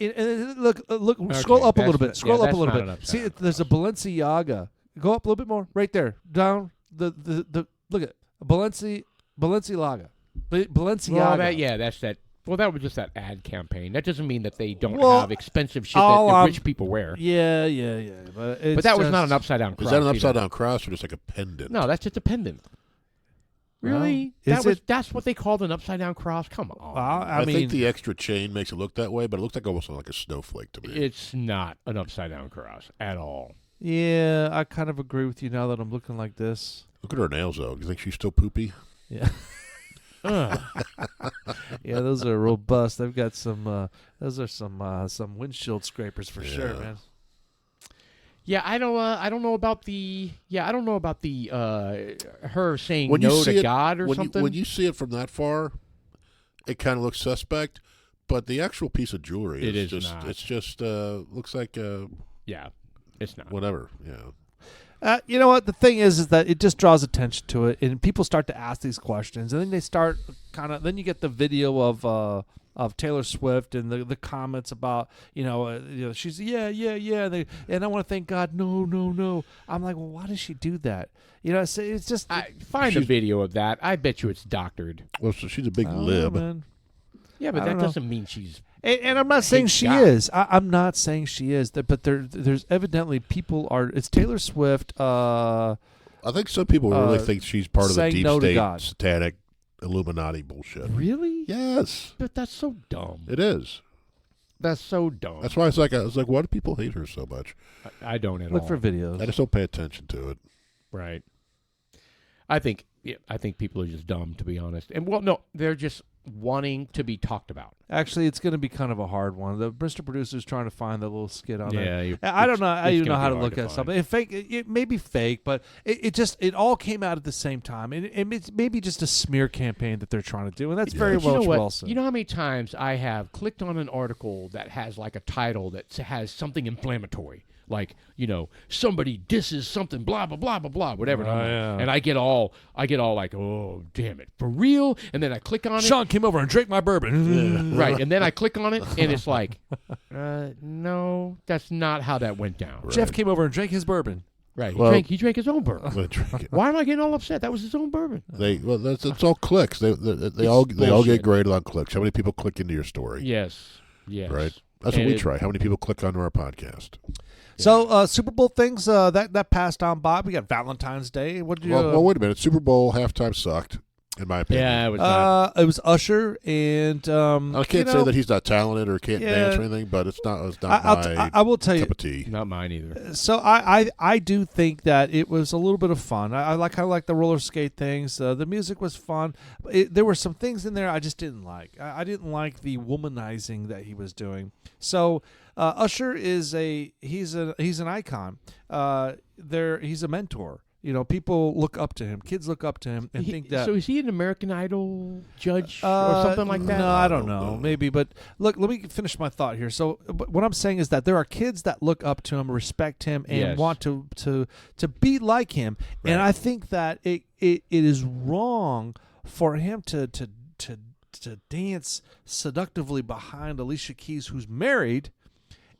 like, look, scroll up a little bit. that's Scroll up a not little an bit. upside See, there's a Balenciaga. Go up a little bit more. Right there. Down. The look at Balenciaga. Balenciaga. Well, that's that. Well, that was just that ad campaign. That doesn't mean that they don't Well, have expensive shit all that rich people wear. Yeah. But That was not an upside down cross. Is that an upside down cross or just like a pendant? No, that's just a pendant. Really? That's what they called an upside down cross? Come on. Well, I mean, think the extra chain makes it look that way, but it looks like almost like a snowflake to me. It's not an upside down cross at all. yeah, I kind of agree with you now that I'm looking like this. Look at her nails, though. Do you think she's still poopy? Yeah. Yeah, those are robust. They've got some. Those are some windshield scrapers for sure, man. Yeah, I don't know about the. Yeah, I don't know about the. Her saying When you no see to it- God or something. When you see it from that far, it kind of looks suspect. But the actual piece of jewelry, It is just. not. It's just looks like yeah, it's not. whatever. Yeah. You know what? The thing is that it just draws attention to it, and people start to ask these questions, and then they start then you get the video of Taylor Swift and the comments about she's and I want to thank God. No. I'm like, well, why does she do that? It's just Find a video of that. I bet you it's doctored. Well, so she's a big I don't lib. know, man. Yeah, but I that don't know. doesn't mean she's. And I'm not saying Thank she God. is. I'm not saying she is. But there's evidently people are. It's Taylor Swift. I think some people really think she's part of the saying deep no to state God. satanic Illuminati bullshit. Really? Yes, But that's so dumb. it is. That's so dumb. That's why I was like, why do people hate her so much? I don't at Look all. for videos. I just don't pay attention to it. Right. I think people are just dumb, to be honest. And no, they're just wanting to be talked about. Actually, it's going to be kind of a hard one. The Mr. Producer's trying to find that little skit on there. Yeah, I don't know. I it's even know gonna how be to hard look to at find. something. It may be fake, but it all came out at the same time. And it's maybe just a smear campaign that they're trying to do, and that's very But you know what? well said. You know how many times I have clicked on an article that has like a title that has something inflammatory, like somebody disses something, blah blah blah blah blah, whatever, yeah. and I get all like, oh damn it, for real, and then I click on it. Sean came over and drank my bourbon. Right, and then I click on it, and it's like, no, that's not how that went down. Right. Jeff came over and drank his bourbon. Right, Well- he drank his own bourbon. They drink it. Why am I getting all upset? That was his own bourbon. It's all clicks. They all bullshit. get graded on clicks. How many people click into your story? Yes. Right. That's what And we it- try. How many people click onto our podcast? So Super Bowl things that passed on by. We got Valentine's Day. What did you? Well, wait a minute. Super Bowl halftime sucked, in my opinion. Yeah, it was not. It was Usher and I can't say that he's not talented or can't dance or anything, but it's not I will tell you. cup of tea. Not mine either. So I do think that it was a little bit of fun. I like the roller skate things. The music was fun. There were some things in there I just didn't like. I didn't like the womanizing that he was doing. So Usher is he's an icon. He's a mentor. People look up to him. Kids look up to him and think that. So is he an American Idol judge or something like that? No, I don't know. Maybe, but look, let me finish my thought here. So, what I'm saying is that there are kids that look up to him, respect him, and Yes. want to be like him. Right. And I think that it is wrong for him to dance seductively behind Alicia Keys, who's married.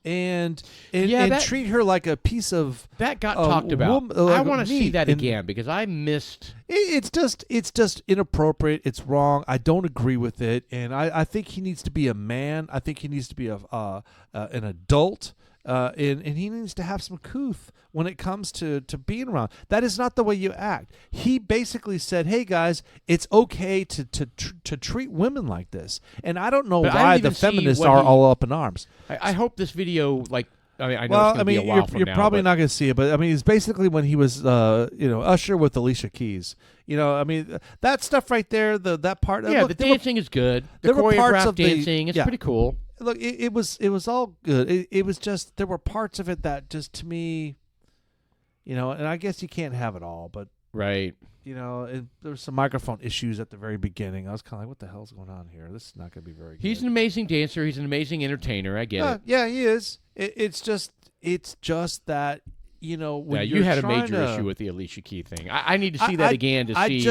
And treat her like a piece of That got talked about. I want to see that again because I missed. It's just inappropriate. It's wrong. I don't agree with it, and I think he needs to be a man. I think he needs to be an adult, and he needs to have some couth when it comes to being around. That is not the way you act. He basically said, "Hey guys, it's okay to treat women like this," and I don't know But I why don't the even see feminists what are he- all up in arms. I hope this video, I know it's Well, going to be a while from you're now. probably but not going to see it, but I mean, it's basically when he was, Usher with Alicia Keys. I mean, that stuff right there, that part. Yeah, look, the there were- dancing is good. The there were parts choreographed of the- dancing, it's yeah. pretty cool. Look, it was all good. It was just there were parts of it that just to me, and I guess you can't have it all, but Right. there was some microphone issues at the very beginning. I was kind of like, what the hell's going on here? This is not going to be very good. He's an amazing dancer. He's an amazing entertainer. I get it. Yeah, he is. It's just that when Yeah, you're you had a trying major to- issue with the Alicia Key thing. I need to see that again to see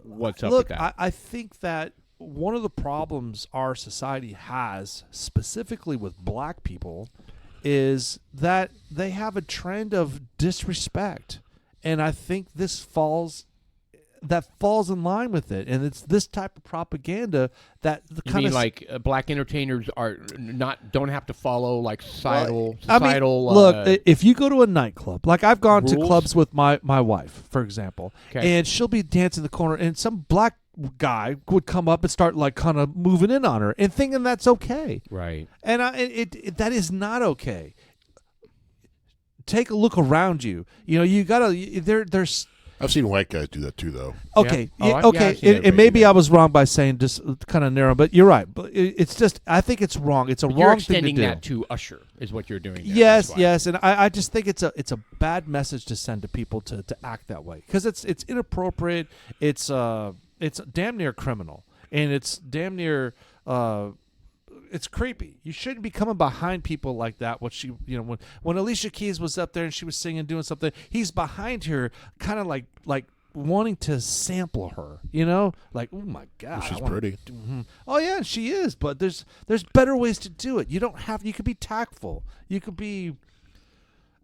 what's up look, with that. I think that one of the problems our society has, specifically with black people, is that they have a trend of disrespect. And I think this falls that falls in line with it, and it's this type of propaganda that the You kind mean of like black entertainers don't have to follow like societal look, if you go to a nightclub, like I've gone to rules? clubs with my wife, for example, Okay. and she'll be dancing in the corner, and some black guy would come up and start like kind of moving in on her and thinking that's okay, right. and that is not okay. Take a look around you. You know, you gotta there's. I've seen white guys do that too, though. Okay, Yeah. Oh, yeah, yeah, okay, I've seen and everybody maybe do that. I was wrong by saying just kind of narrow, but you're right. But it's just, I think it's wrong. It's a You're wrong thing to extending do. that to Usher is what you're doing. There. Yes, That's why. yes, and I just think it's a bad message to send to people to act that way because it's inappropriate. It's damn near criminal, and it's damn near it's creepy. You shouldn't be coming behind people like that. What she, when Alicia Keys was up there and she was singing, doing something, he's behind her, kind of like wanting to sample her. Like, oh my God, Well, she's I wanna pretty. Oh yeah, she is. But there's better ways to do it. You don't have. You could be tactful. You could be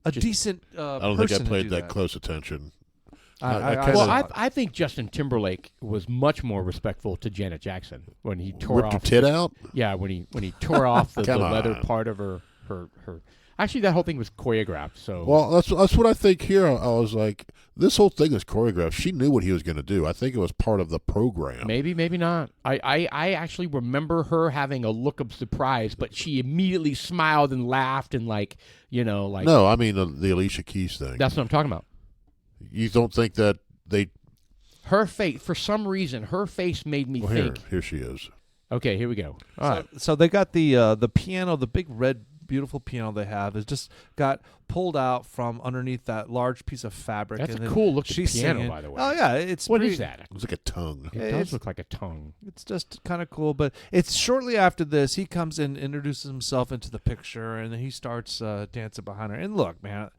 a decent. I don't think I person to played do that close attention. I kinda- Well, saw I think Justin Timberlake was much more respectful to Janet Jackson when he tore Ripped her off. tit out? Yeah, when he tore off the Come leather on. part of her. Actually, that whole thing was choreographed. So Well, that's what I think here. I was like, this whole thing is choreographed. She knew what he was going to do. I think it was part of the program. maybe not. I actually remember her having a look of surprise, but she immediately smiled and laughed and like No, I mean the Alicia Keys thing. that's what I'm talking about. You don't think that they? Her face, for some reason, her face made me Well, think. here she is. Okay, here we go. All right. So they got the piano, the big red beautiful piano they have is just got pulled out from underneath that large piece of fabric. That's and a then cool looking she's piano, singing. by the way. Oh yeah, it's What pretty- is that? It was like a tongue. It It's- does look like a tongue. It's just kind of cool, but it's shortly after this he comes in, introduces himself into the picture, and then he starts dancing behind her. And look, man,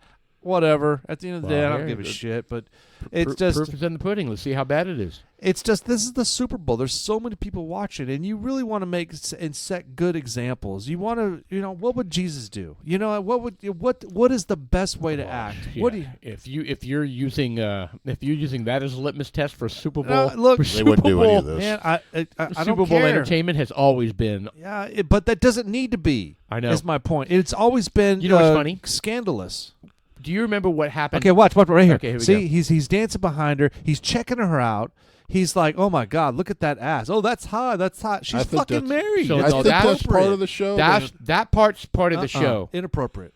whatever. At the end of the Well, day, I don't here give a it- shit. But it's just, proof is in the pudding. Let's see how bad it is. this is the Super Bowl. There's so many people watching, and you really want to make and set good exampple. You want to, what would Jesus do? What is the best way to act? Yeah. What do you? If you're using that as a litmus test for Super Bowl, look, for They Super wouldn't do any of Bowl, this. Man, I Super don't Bowl care. entertainment has always been. Yeah, but that doesn't need to be. I know. Is my point. It's always been. You know what's funny? Scandalous. Do you remember what happened? Okay, watch right here. Okay, here we See, go. he's dancing behind her. He's checking her out. He's like, "Oh my God, look at that ass! Oh, that's hot. That's hot. She's I think fucking that's- married." So I no, think that's that's part of the show. That part's part of the show. Inappropriate.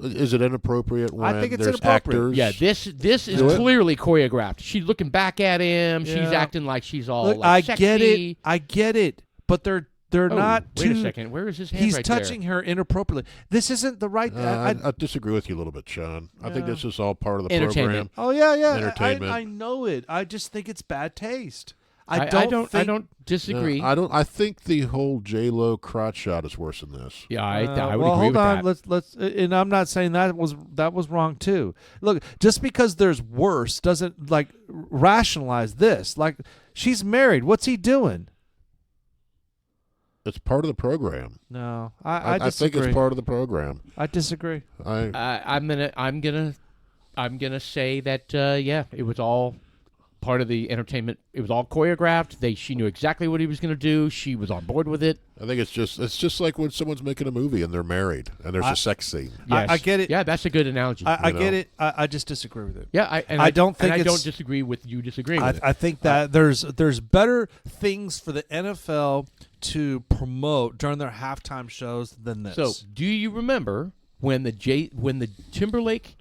Is it inappropriate when I think it's there's inappropriate. actors? Yeah, this is Do it? clearly choreographed. She's looking back at him. She's Yeah. acting like she's all Look, like, I get sexy. it. I get it. But they're Oh, not wait too. a second. Where is his hand He's right touching her inappropriately. This isn't the right. I disagree with you a little bit, Sean. I think Yeah. this is all part of the Entertainment. program. Oh yeah. Entertainment. I know it. I just think it's bad taste. I don't disagree. No, I think the whole J-Lo crotch shot is worse than this. yeah, I would well, agree hold with on. that. Let's. And I'm not saying that was wrong too. Look, just because there's worse doesn't like rationalize this. Like she's married. What's he doing? It's part of the program. No, I I think disagree. it's part of the program. I disagree. I'm gonna say that it was all part of the entertainment. It was all choreographed. She knew exactly what he was gonna do. She was on board with it. I think it's just like when someone's making a movie and they're married and there's a sex scene. Yes. I get it. Yeah, that's a good analogy. I You get know. it. I just disagree with it. yeah, I don't think and I it's- don't disagree with you disagreeing with it. I think that there's better things for the NFL to promote during their halftime shows than this. So, do you remember when the Timberlake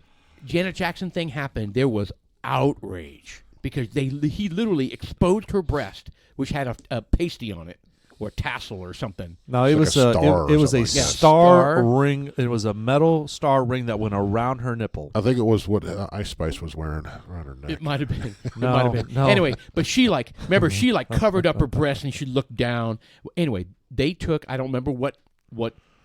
Janet Jackson thing happened? There was outrage because he literally exposed her breast, which had a pasty on it or a tassel or something. no, it It's was like a a star or it was a something like that. star Star. ring. It was a metal star ring that went around her nipple. I think it was what Ice Spice was wearing around her neck. It might have been. No, it might have been. no. Anyway, but she remember she covered up her breast and she looked down. Anyway, they took, I don't remember what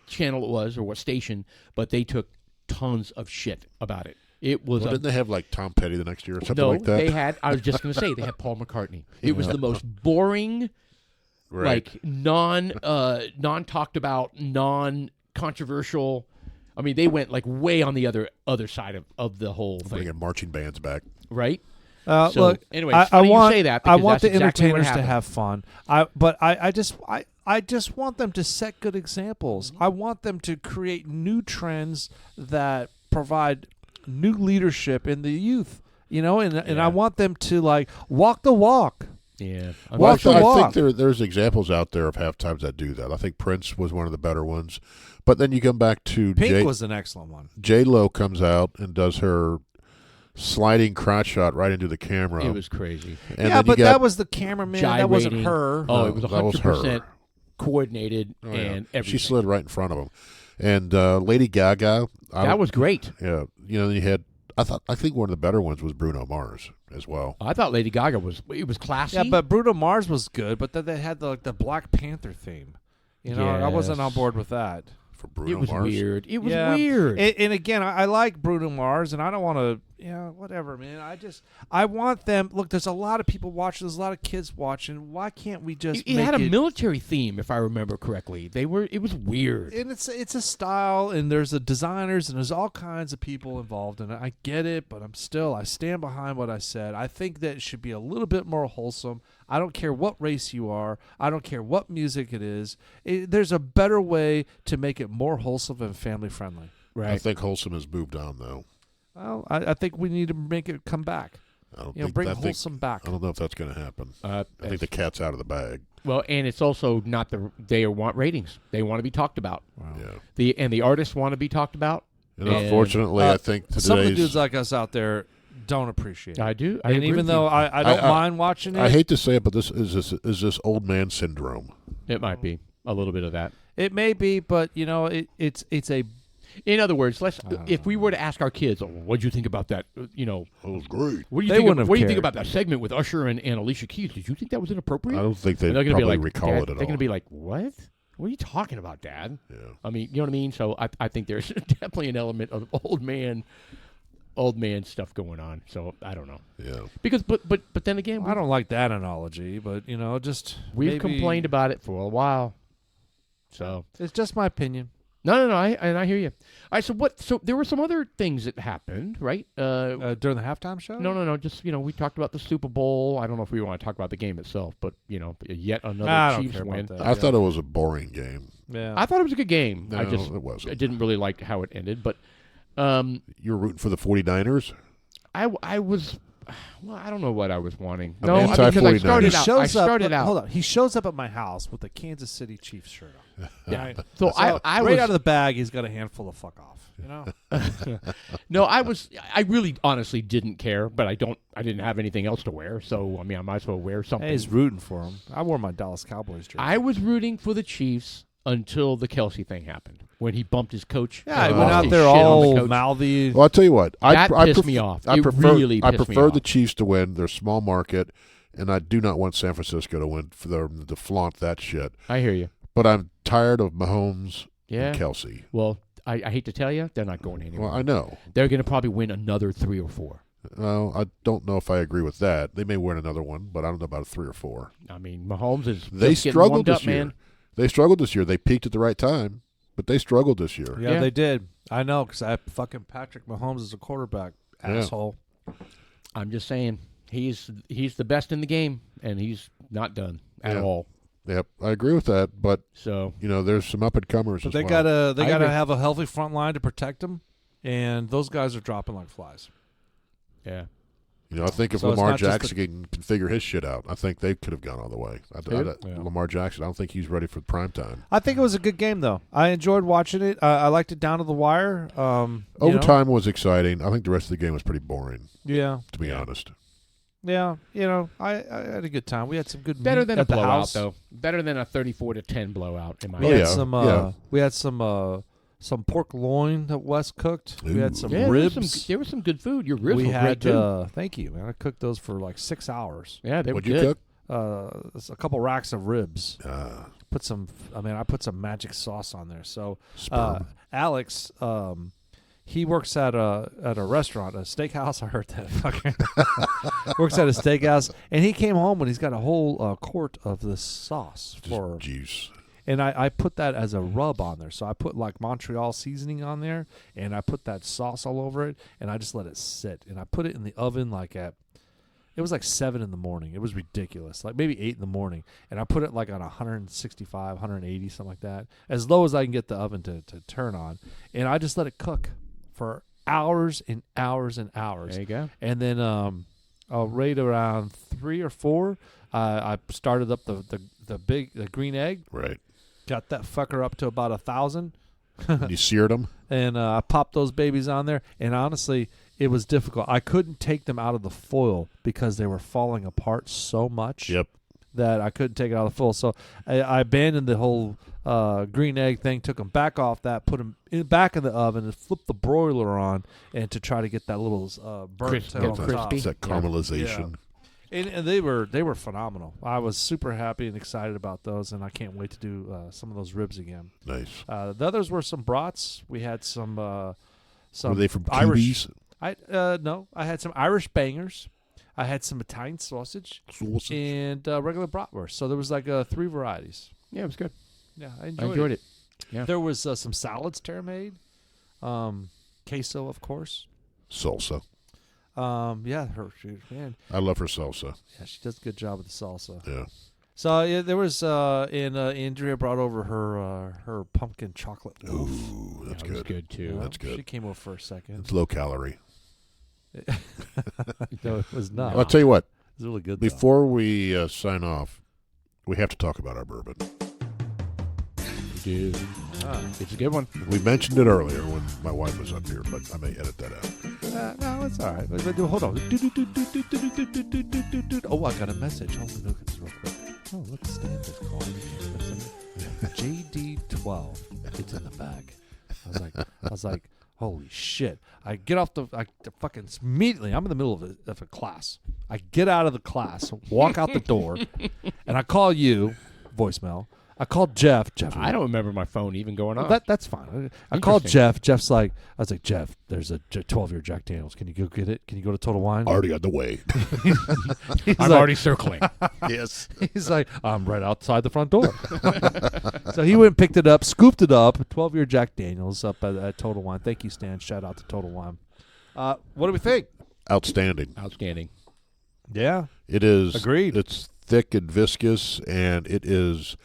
channel it was or what station, but they took tons of shit about it. It was Well, didn't they have like Tom Petty the next year or something no, like that? they had. I was just going to say they had Paul McCartney. It was the most boring, Right. like non talked about, non controversial. I mean, they went like way on the other side of the whole thing, Bringing marching bands back. right? So, Look, anyway, I it's funny want you say that. I because want the that's exactly what entertainers to happened. have fun. I just want them to set good examples. I want them to create new trends that provide new leadership in the youth. And I want them to like walk the walk. Yeah. Well, I think walk. there's examples out there of halftimes that do that. I think Prince was one of the better ones. But then you come back to Pink was an excellent one. J-Lo comes out and does her sliding crotch shot right into the camera. It was crazy. And yeah, then but you got, that was the cameraman. That wasn't gyrating. her. Oh, No, it was that was her. 100% coordinated Oh, yeah. and everything. She slid right in front of him. And Lady Gaga. That was great. Yeah. You had. I think one of the better ones was Bruno Mars as well. I thought Lady Gaga was classy. Yeah, but Bruno Mars was good. But then they had the Black Panther theme. I wasn't on Yes. board with that. For Bruno it was Mars. weird. It was Yeah. weird. And again, I like Bruno Mars, and I don't want to, whatever, man. I want them. Look, there's a lot of people watching. There's a lot of kids watching. Why can't we just? It make had a military theme, if I remember correctly. It was weird. And it's a style, and there's the designers, and there's all kinds of people involved in it. I get it, but I stand behind what I said. I think that it should be a little bit more wholesome. I don't care what race you are. I don't care what music it is. There's a better way to make it more wholesome and family friendly. Right. I think Wholesome has moved on though. Well, I think we need to make it come back. I don't Bring think, wholesome back. I don't know if that's going to happen. I think the cat's out of the bag. Well, and it's also not they want ratings. They want to be talked about. Wow. Yeah. The artists want to be talked about. And unfortunately, I think some of the today's. dudes like us out there don't appreciate it. I do. And even though I don't mind watching it, I hate to say it, but this is old man syndrome. it might be a little bit of that. it may be, but it's a. In other words, if we were to ask our kids, "What did you think about that?" That was great. What do you They think? wouldn't have What do you think cared. about that segment with Usher and Alicia Keys? Did you think that was inappropriate? I don't think they And they're probably gonna be like, recall Dad, it at they're all. going to be like, "What? What are you talking about, Dad?" Yeah. I mean, you know what I mean. So I think there's definitely an element of old man stuff going on. So I don't know. Yeah. Because but then again, I don't like that analogy, but just we've maybe- complained about it for a while. So It's just my opinion. no, I hear you. All right, so what? So there were some other things that happened, right? During the halftime show? No. Just we talked about the Super Bowl. I don't know if we want to talk about the game itself, but yet another I don't Chiefs care about win. that. I thought it was a boring game. Yeah. I thought it was a good game. No, it wasn't. I didn't really like how it ended, but You were rooting for the 49ers? I was. Well, I don't know what I was wanting. I'm No, because I anti-49ers. started He out. shows I started up. out. Hold on. He shows up at my house with a Kansas City Chiefs shirt on. Yeah. Right? So I right was out of the bag, he's got a handful of fuck off. no, I really honestly didn't care, but I didn't have anything else to wear, so I mean I might as well wear something. Hey, he's rooting for him. I wore my Dallas Cowboys jersey. I was rooting for the Chiefs until the Kelsey thing happened when he bumped his coach. Yeah, he and went lost out his there shit on the all coach. mouthy. Well, I'll tell you what. That pissed me off. I It prefer, really I pissed me prefer the off. Chiefs to win. They're small market, and I do not want San Francisco to win for them to flaunt that shit. I hear you. But I'm tired of Mahomes Yeah. and Kelsey. Well, I hate to tell you, they're not going anywhere. Well, I know. They're going to probably win another 3 or 4. Well, I don't know if I agree with that. They may win another one, but I don't know about a 3 or 4. I mean, Mahomes is They just getting struggled warmed up, this year. man. They struggled this year. They peaked at the right time, but they struggled this year. Yeah, Yeah. they did. I know, because I have fucking Patrick Mahomes as a quarterback. Yeah. Asshole. I'm just saying he's the best in the game, and he's not done at Yeah. all. Yep, I agree with that. But So there's some up and comers But as they well. gotta I agree. have a healthy front line to protect them, and those guys are dropping like flies. yeah. I think if So it's Lamar not just Jackson can figure his shit out, I think they could have gone all the way. Yeah. Lamar Jackson, I don't think he's ready for prime time. I think it was a good game, though. I enjoyed watching it. I liked it down to the wire. Overtime was exciting. I think the rest of the game was pretty boring, Yeah, to be honest. yeah. I had a good time. We had some good Better meat than a at the blowout, house. though. Better than a 34-10 blowout, in my We Oh, had yeah. some pork loin that Wes cooked. We had Ooh. some Yeah, ribs. there was some good food. Your ribs We were had great too. thank you, man. I cooked those for like 6 hours. Yeah, they were What'd you good. cook? A couple racks of ribs. Ah, I put some magic sauce on there. So sperm. Alex, he works at a restaurant, a steakhouse. I heard that. Fucking works at a steakhouse, and he came home and he's got a whole quart of this sauce Just for. juice. And I put that as a rub on there. So I put like Montreal seasoning on there, and I put that sauce all over it, and I just let it sit. And I put it in the oven like at It was like 7 in the morning. It was ridiculous. Like maybe 8 in the morning. And I put it like on 165, 180, something like that. As low as I can get the oven to turn on. And I just let it cook for hours and hours and hours. There you go. And then right around 3 or 4, I started up the green egg. Right. Got that fucker up to about 1,000. And you seared them? And I popped those babies on there. And honestly, it was difficult. I couldn't take them out of the foil because they were falling apart so much. Yep. That I couldn't take it out of the foil. So I abandoned the whole green egg thing, took them back off that, put them back in the oven, and flipped the broiler on, and to try to get that little burnt on the top. It's that caramelization. Yeah. And they were phenomenal. I was super happy and excited about those, and I can't wait to do some of those ribs again. Nice. The others were some brats. We had some Were they from Irish. Cubies? No, I had some Irish bangers. I had some Italian sausage. And regular bratwurst. So there was like 3 varieties. Yeah, it was good. Yeah, I I enjoyed, enjoyed it. Yeah. There was some salads Tara made. Queso, of course. Salsa. Yeah, man. I love her salsa. Yeah, she does a good job with the salsa. Yeah. So yeah, there was and Andrea brought over her pumpkin chocolate loaf. Ooh, that's That was good. good too. Well, That's good. She came over for a second. It's low calorie. No, it was not. I'll tell you what. It was really good. Before we sign off, we have to talk about our bourbon. We do. It's a good one. We mentioned it earlier when my wife was up here, but I may edit that out. No, it's all right. But hold on. Oh, I got a message. Hold on, look at this real quick. Oh, look, Stan just called me. JD12. It's in the bag. I was like, holy shit. I get off the fucking immediately. I'm in the middle of a class. I get out of the class, walk out the door, and I call you, voicemail. I called Jeff. I don't remember my phone even going off. That's fine. I called Jeff. Jeff's like, I was like, Jeff, there's a 12-year Jack Daniels. Can you go get it? Can you go to Total Wine? Already on the way. I'm already circling. Yes. He's like, I'm right outside the front door. So he went and picked it up, scooped it up, 12-year Jack Daniels up at Total Wine. Thank you, Stan. Shout out to Total Wine. What do we think? Outstanding. Outstanding. Yeah. It is. Agreed. It's thick and viscous, and it is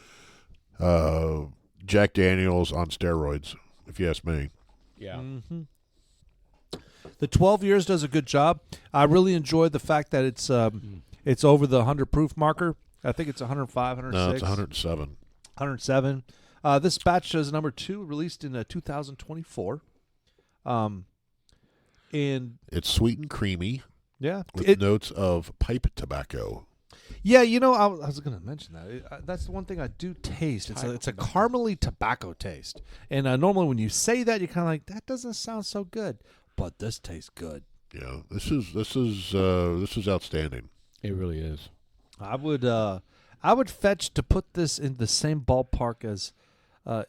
Jack Daniels on steroids, if you ask me. Yeah. Mm-hmm. The 12 years does a good job. I really enjoyed the fact that it's over the 100 proof marker. I think it's 105, 106. No, it's 107. 107. This batch is number 2, released in 2024. And it's sweet and creamy yeah, with notes of pipe tobacco. Yeah, I was going to mention that. That's the one thing I do taste. It's a caramely tobacco taste. And normally when you say that, you're kind of like, that doesn't sound so good. But this tastes good. Yeah, this is outstanding. It really is. I would fetch to put this in the same ballpark as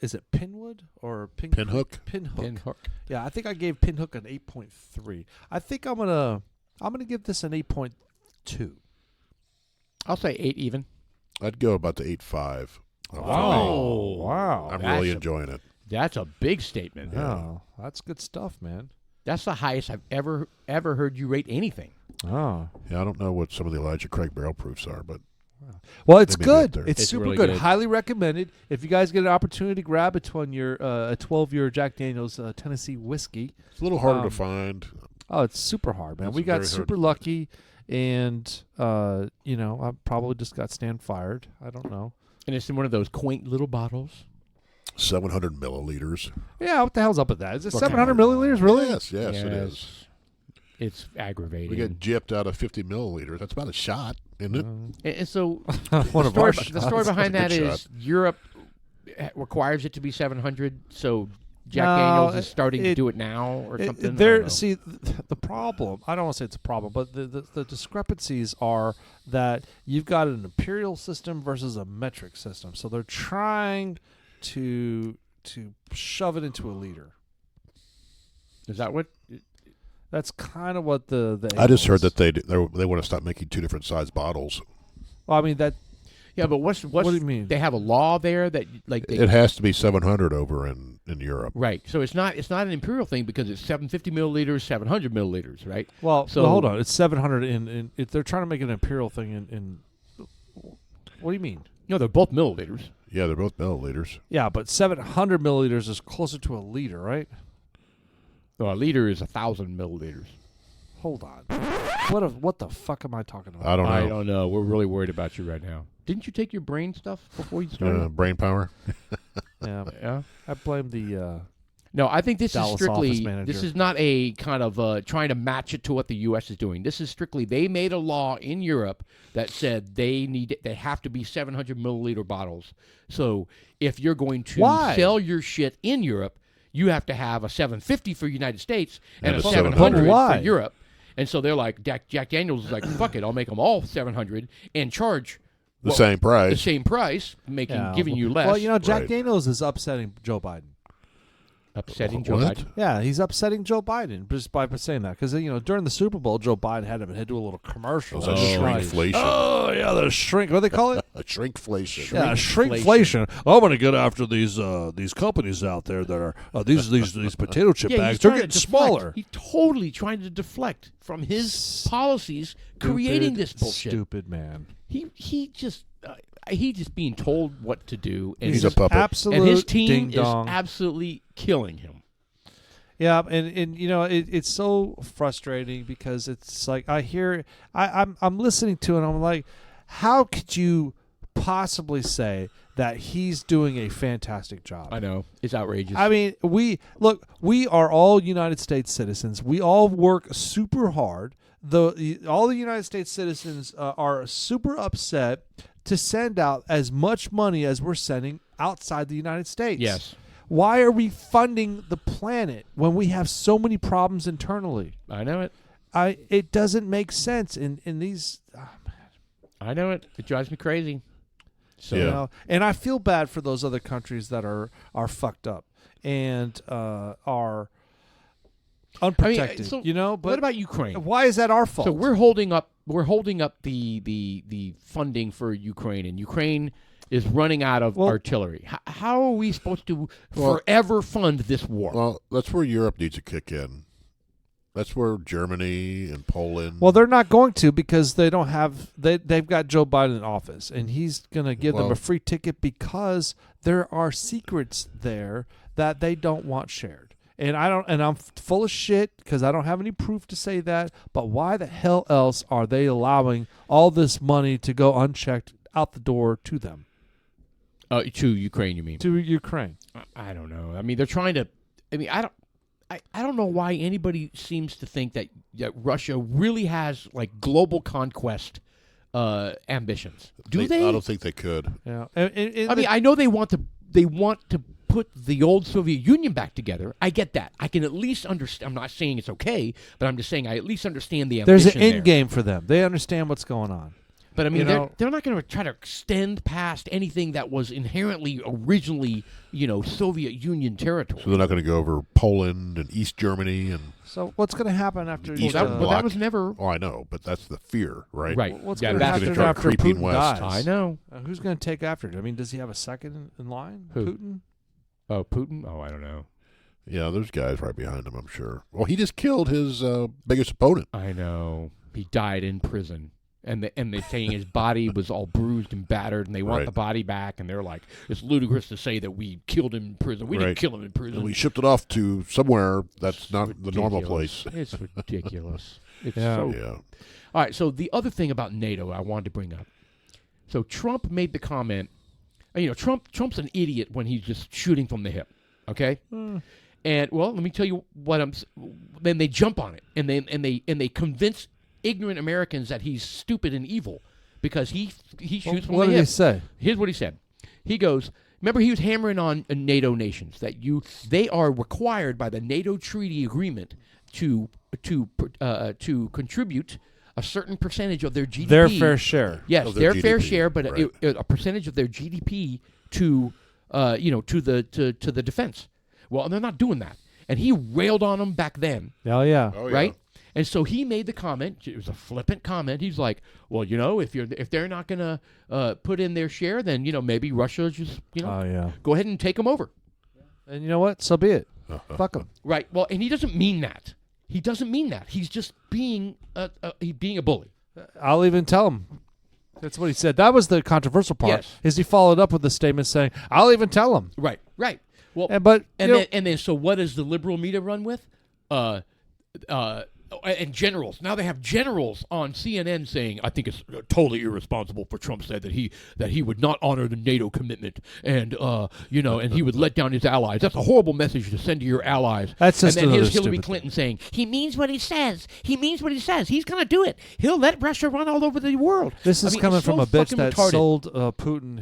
is it Pinwood or Pinhook? Pinhook. Yeah, I think I gave Pinhook an 8.3. I think I'm gonna give this an 8.2. I'll say 8 even. I'd go about the 8.5. Wow. I'm really enjoying it. That's a big statement. Yeah, that's good stuff, man. That's the highest I've ever heard you rate anything. Oh. Yeah, I don't know what some of the Elijah Craig barrel proofs are, but well, it's maybe good. there. It's super really good. good. Highly recommended. If you guys get an opportunity to grab it on your a 12-year Jack Daniels Tennessee whiskey. it's a little harder to find. Oh, it's super hard, man. It's We got very hard super to lucky, and I probably just got Stan fired. I don't know. And it's in one of those quaint little bottles. 700 milliliters. Yeah, what the hell's up with that? Is it What 700 kind of- milliliters, really? Yes, it is. It's aggravating. We get gypped out of 50 milliliters. That's about a shot, isn't it? And so One of our the story behind That's that a good is Europe requires it to be 700, so Jack No, Daniels is starting to do it now or something. I don't know. See, the problem, I don't want to say it's a problem, but the discrepancies are that you've got an imperial system versus a metric system. So they're trying to shove it into a liter. Is that what? That's kind of what the I just angle heard is. that they want to stop making 2 different size bottles. Well, I mean that. Yeah, but what do you mean? They have a law there that like they, It has to be 700 over in in Europe. Right. So it's not an imperial thing because it's 750 milliliters, 700 milliliters, right? Well, So- well, hold on. It's 700 in if they're trying to make an imperial thing in what do you mean? No, they're both milliliters. Yeah, they're both milliliters. Yeah, but 700 milliliters is closer to a liter, right? So a liter is 1,000 milliliters. Hold on. What the fuck am I talking about? I don't know. I don't know. We're really worried about you right now. Didn't you take your brain stuff before you started? Brain power. Yeah, Yeah. I blame the. No, I think this Dallas is strictly. office manager. This is not a kind of trying to match it to what the U.S. is doing. This is strictly they made a law in Europe that said they have to be 700 milliliter bottles. So if you're going to Why? sell your shit in Europe, you have to have a 750 for United States and And a a 700 Why? for Europe. And so they're like Jack Daniels is like, fuck it, I'll make them all 700 and charge The same the price. same price, giving you less. Well, you know, Jack Right. Daniels is upsetting Joe Biden. upsetting Joe What? Biden. Yeah, he's upsetting Joe Biden just by saying that because during the Super Bowl, Joe Biden had to do a little commercial. It was a shrinkflation. Oh yeah, the shrink. What do they call it? A shrinkflation. Yeah, Shrinkflation. shrinkflation. I'm going to get after these companies out there that are these potato chip Yeah, bags. he's They're trying getting to deflect. smaller. He's totally trying to deflect from his policies, creating Stupid, this bullshit. Stupid man. He just being told what to do, and He's a puppet. Absolute and his team ding is dong. absolutely killing him. Yeah, and you know it's so frustrating because it's like I'm listening to it and I'm like, how could you possibly say that he's doing a fantastic job? I know it's outrageous. I mean, we are all United States citizens. We all work super hard. All the United States citizens are super upset to send out as much money as we're sending outside the United States. Yes, Why are we funding the planet when we have so many problems internally? I know it. It doesn't make sense in these. I know it. It drives me crazy. So Yeah. You know, and I feel bad for those other countries that are fucked up and are unprotected. so you know, but what about Ukraine? why is that our fault? So we're holding up the funding for Ukraine, and Ukraine is running out of artillery. How are we supposed to forever fund this war? Well, that's where Europe needs to kick in. That's where Germany and Poland. Well, they're not going to because they don't have they've got Joe Biden in office, and he's going to give them a free ticket because there are secrets there that they don't want shared. And I'm full of shit because I don't have any proof to say that. But why the hell else are they allowing all this money to go unchecked out the door to them? To Ukraine, you mean? To Ukraine. I don't know. I mean, they're trying to. I mean, I don't know why anybody seems to think that Russia really has like global conquest ambitions. Do they? I don't think they could. Yeah. I mean, I know they want to put the old Soviet Union back together. I get that. I can at least understand. I'm not saying it's okay, but I'm just saying I at least understand the ambition. there's an end there. game for them. They understand what's going on. But I mean, You know- they're not going to try to extend past anything that was inherently, originally, Soviet Union territory. So they're not going to go over Poland and East Germany and. So what's going to happen after? East Well, Eastern that Bloc. was never Oh, I know, but that's the fear, right? right. What's Yeah, going to that's happen gonna start after creeping Putin west. dies? I know. Who's going to take after it? I mean, does he have a second in line? Who? Putin? Oh, Putin. Oh, I don't know. Yeah, there's guys right behind him, I'm sure. Well, he just killed his biggest opponent. I know. He died in prison. And they're saying his body was all bruised and battered, and they want Right. the body back. And they're like, it's ludicrous to say that we killed him in prison. We Right. didn't kill him in prison. And we shipped it off to somewhere that's not the normal Ridiculous. place. It's ridiculous. It's Yeah. so. Yeah. All right. So the other thing about NATO I wanted to bring up. So Trump made the comment. Trump's an idiot when he's just shooting from the hip. Okay. And well, let me tell you what Then they jump on it, and they convince ignorant Americans that he's stupid and evil because he shoots from What the did hip. he say? Here's what he said. He goes, remember he was hammering on NATO nations that they are required by the NATO treaty agreement to contribute a certain percentage of their GDP. Their fair share. Yes, Of their their fair GDP, share, but right. a percentage of their GDP to the defense. Well, they're not doing that, and he railed on them back then, Oh yeah. Oh, yeah. right? And so he made the comment. It was a flippant comment. He's like, "Well, if they're not going to put in their share, then maybe Russia just Oh yeah. go ahead and take them over." And you know what? So be it. Fuck him. Right. Well, and he doesn't mean that. He doesn't mean that. He's just being being a bully. I'll even tell him. That's what he said. That was the controversial part. Yes. Is he followed up with the statement saying, "I'll even tell him." Right. Right. Well, and then so what does the liberal media run with? And generals. Now they have generals on CNN saying, "I think it's totally irresponsible for Trump said that he would not honor the NATO commitment, and and he would let down his allies. That's a horrible message to send to your allies." That's just and then here's another Hillary stupid Clinton saying, "He means what he says. He means what he says. He's going to do it. He'll let Russia run all over the world." This is coming it's from so a bitch fucking that retarded. sold Putin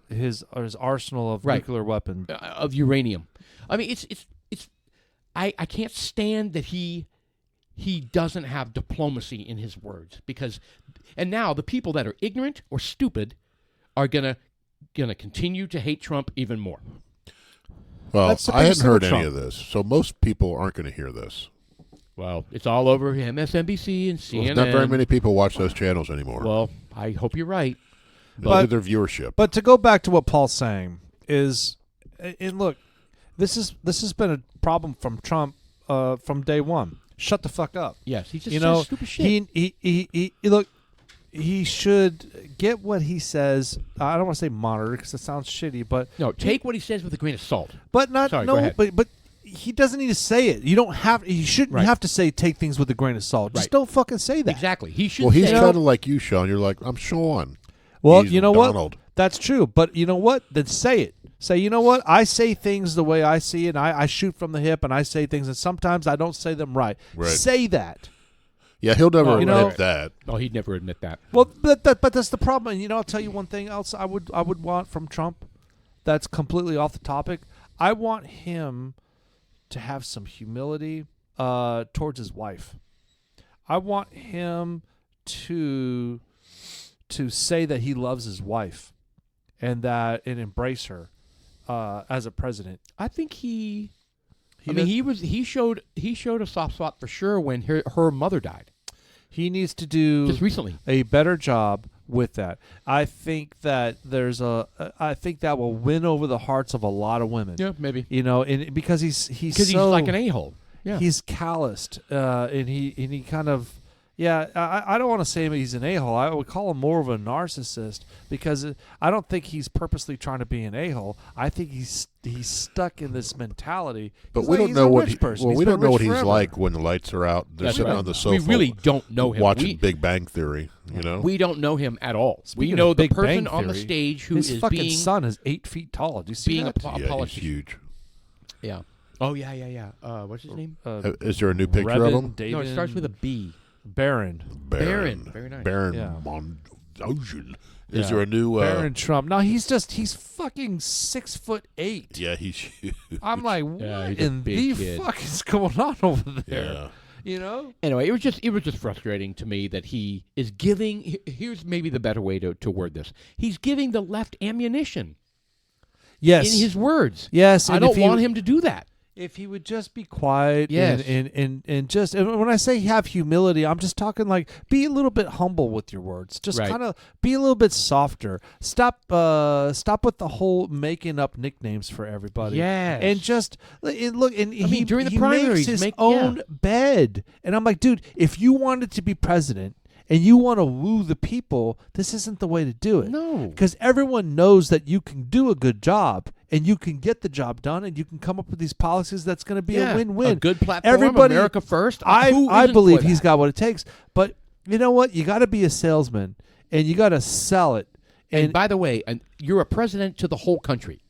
his arsenal of nuclear weapons. Of uranium. I mean, I can't stand that he doesn't have diplomacy in his words and now the people that are ignorant or stupid are gonna continue to hate Trump even more. Well, That's the I biggest hadn't heard thing with any of this, so most people aren't going to hear this. Well, it's all over MSNBC and CNN. Not very many people watch those channels anymore. Well, I hope you're right. Look at their viewership. But to go back to what Paul's saying is, and look, this has been a problem from Trump from day one. Shut the fuck up. Yes, he just says stupid shit. He look. He should get what he says. I don't want to say monitor because it sounds shitty, but No, take what he says with a grain of salt. But not Sorry, no. go ahead. But he doesn't need to say it. You don't have. He shouldn't Right. have to say take things with a grain of salt. Just Right. don't fucking say that. Exactly. He should Well, he's say, kind of like you, Sean. You're like, I'm Sean. Well, He's you know Donald. what? That's true. But you know what? Then say it. Say, you know what? I say things the way I see it, and I shoot from the hip, and I say things, and sometimes I don't say them right. Right. Say that. Yeah, he'll never you know- admit that. Oh, he'd never admit that. Well, but that's the problem. And, I'll tell you one thing else I would want from Trump that's completely off the topic. I want him to have some humility towards his wife. I want him to say that he loves his wife and embrace her as a president. I think he showed a soft spot for sure when her mother died. He needs to do Just recently. a better job with that. I think that I think that will win over the hearts of a lot of women. Yeah, maybe. And because he's Because he's like an a-hole. Yeah. He's calloused, and he kind of. Yeah, I don't want to say he's an a-hole. I would call him more of a narcissist because I don't think he's purposely trying to be an a-hole. I think he's stuck in this mentality. But He's we like- don't he's know a what rich person. well, He's we been don't know rich what he's forever. like when the lights are out. They're That's sitting right. on the sofa. We really don't know him. watching Big Bang Theory. We don't know him at all. Speaking we know of the Big person Bang on the Theory, stage who his is fucking being son is 8 feet tall. Do you see being a that? po- yeah, he's politician. huge. Yeah. Oh yeah. What's his name? Is there a new picture Revan of him? No, it starts with a B. Baron. Baron. Very nice. Baron Yeah. Mondogen. Yeah. Is there a new? Baron Trump? No, he's fucking 6'8". Yeah, he's huge. I'm like, what Yeah, he's a in big the kid. fuck is going on over there? Yeah. You know? Anyway, it was just frustrating to me that he is giving. Here's maybe the better way to word this. He's giving the left ammunition Yes. in his words. Yes. I and don't if he- want him to do that. If he would just be quiet Yes. and just and when I say have humility, I'm just talking like be a little bit humble with your words. Just Right. kind of be a little bit softer. Stop with the whole making up nicknames for everybody. Yes. And just look and he during the he primaries, makes his make- own yeah. bed. And I'm like, dude, if you wanted to be president and you want to woo the people, this isn't the way to do it. No. Because everyone knows that you can do a good job and you can get the job done and you can come up with these policies that's going to be a win-win. A good platform. Everybody, America first. Who I isn't believe for he's that? got what it takes. But you know what? You got to be a salesman and you got to sell it. And by the way, you're a president to the whole country.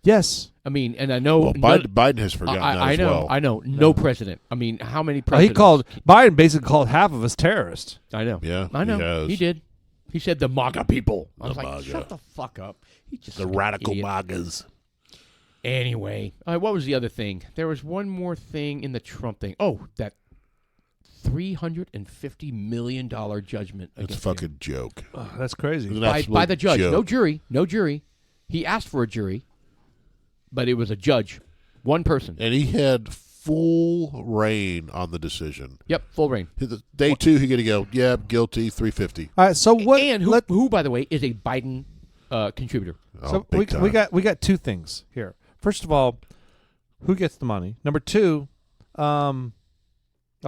Yes. I mean, and I know Well, Biden has forgotten that I as know, well. I know. No president. I mean, how many He presidents? Biden basically called half of us terrorists. I know. Yeah, I know. he has. He did. He said the MAGA people. I was The like, MAGA. shut the fuck up. He just The an radical idiot. MAGAs. Anyway, what was the other thing? There was one more thing in the Trump thing. Oh, that $350 million judgment. It's a against fucking joke. That's crazy. It's an by absolute the judge. joke. No jury. He asked for a jury, but it was a judge. One person. And he had full reign on the decision. Yep, full reign. Day two, he gonna go, yeah, guilty, 350. All right, so what? And who, by the way, is a Biden contributor. Oh, So big time. we got two things here. First of all, who gets the money? Number two, I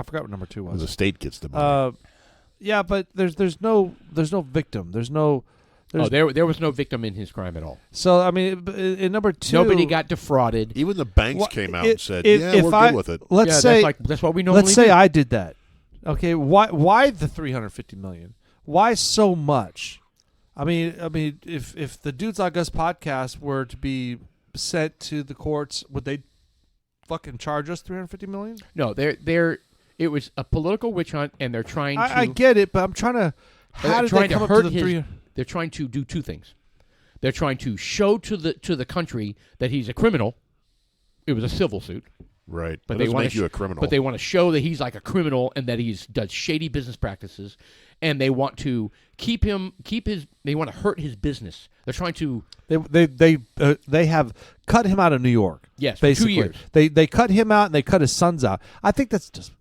forgot what number two was. The state gets the money. Yeah, but there's no victim. There was no victim in his crime at all. So I mean, in number two, Nobody got defrauded. Even the banks came out and said, if we're good with it. Let's say that's what we normally let's say do. I did that. Okay, why the $350 million? Why so much? I mean, if the Dudes Like Us podcast were to be sent to the courts, would they fucking charge us $350 million? No, it was a political witch hunt, and they're trying to. I get it, but I'm trying to. How did they come up to the three? They're trying to do two things. They're trying to show to the country that he's a criminal. It was a civil suit. Right. But they they want make you a criminal. But they want to show that he's like a criminal and that he's does shady business practices, and they want to they want to hurt his business. They're trying to. They have cut him out of New York. Yes, basically. for 2 years. They cut him out and they cut his sons out. I think that's just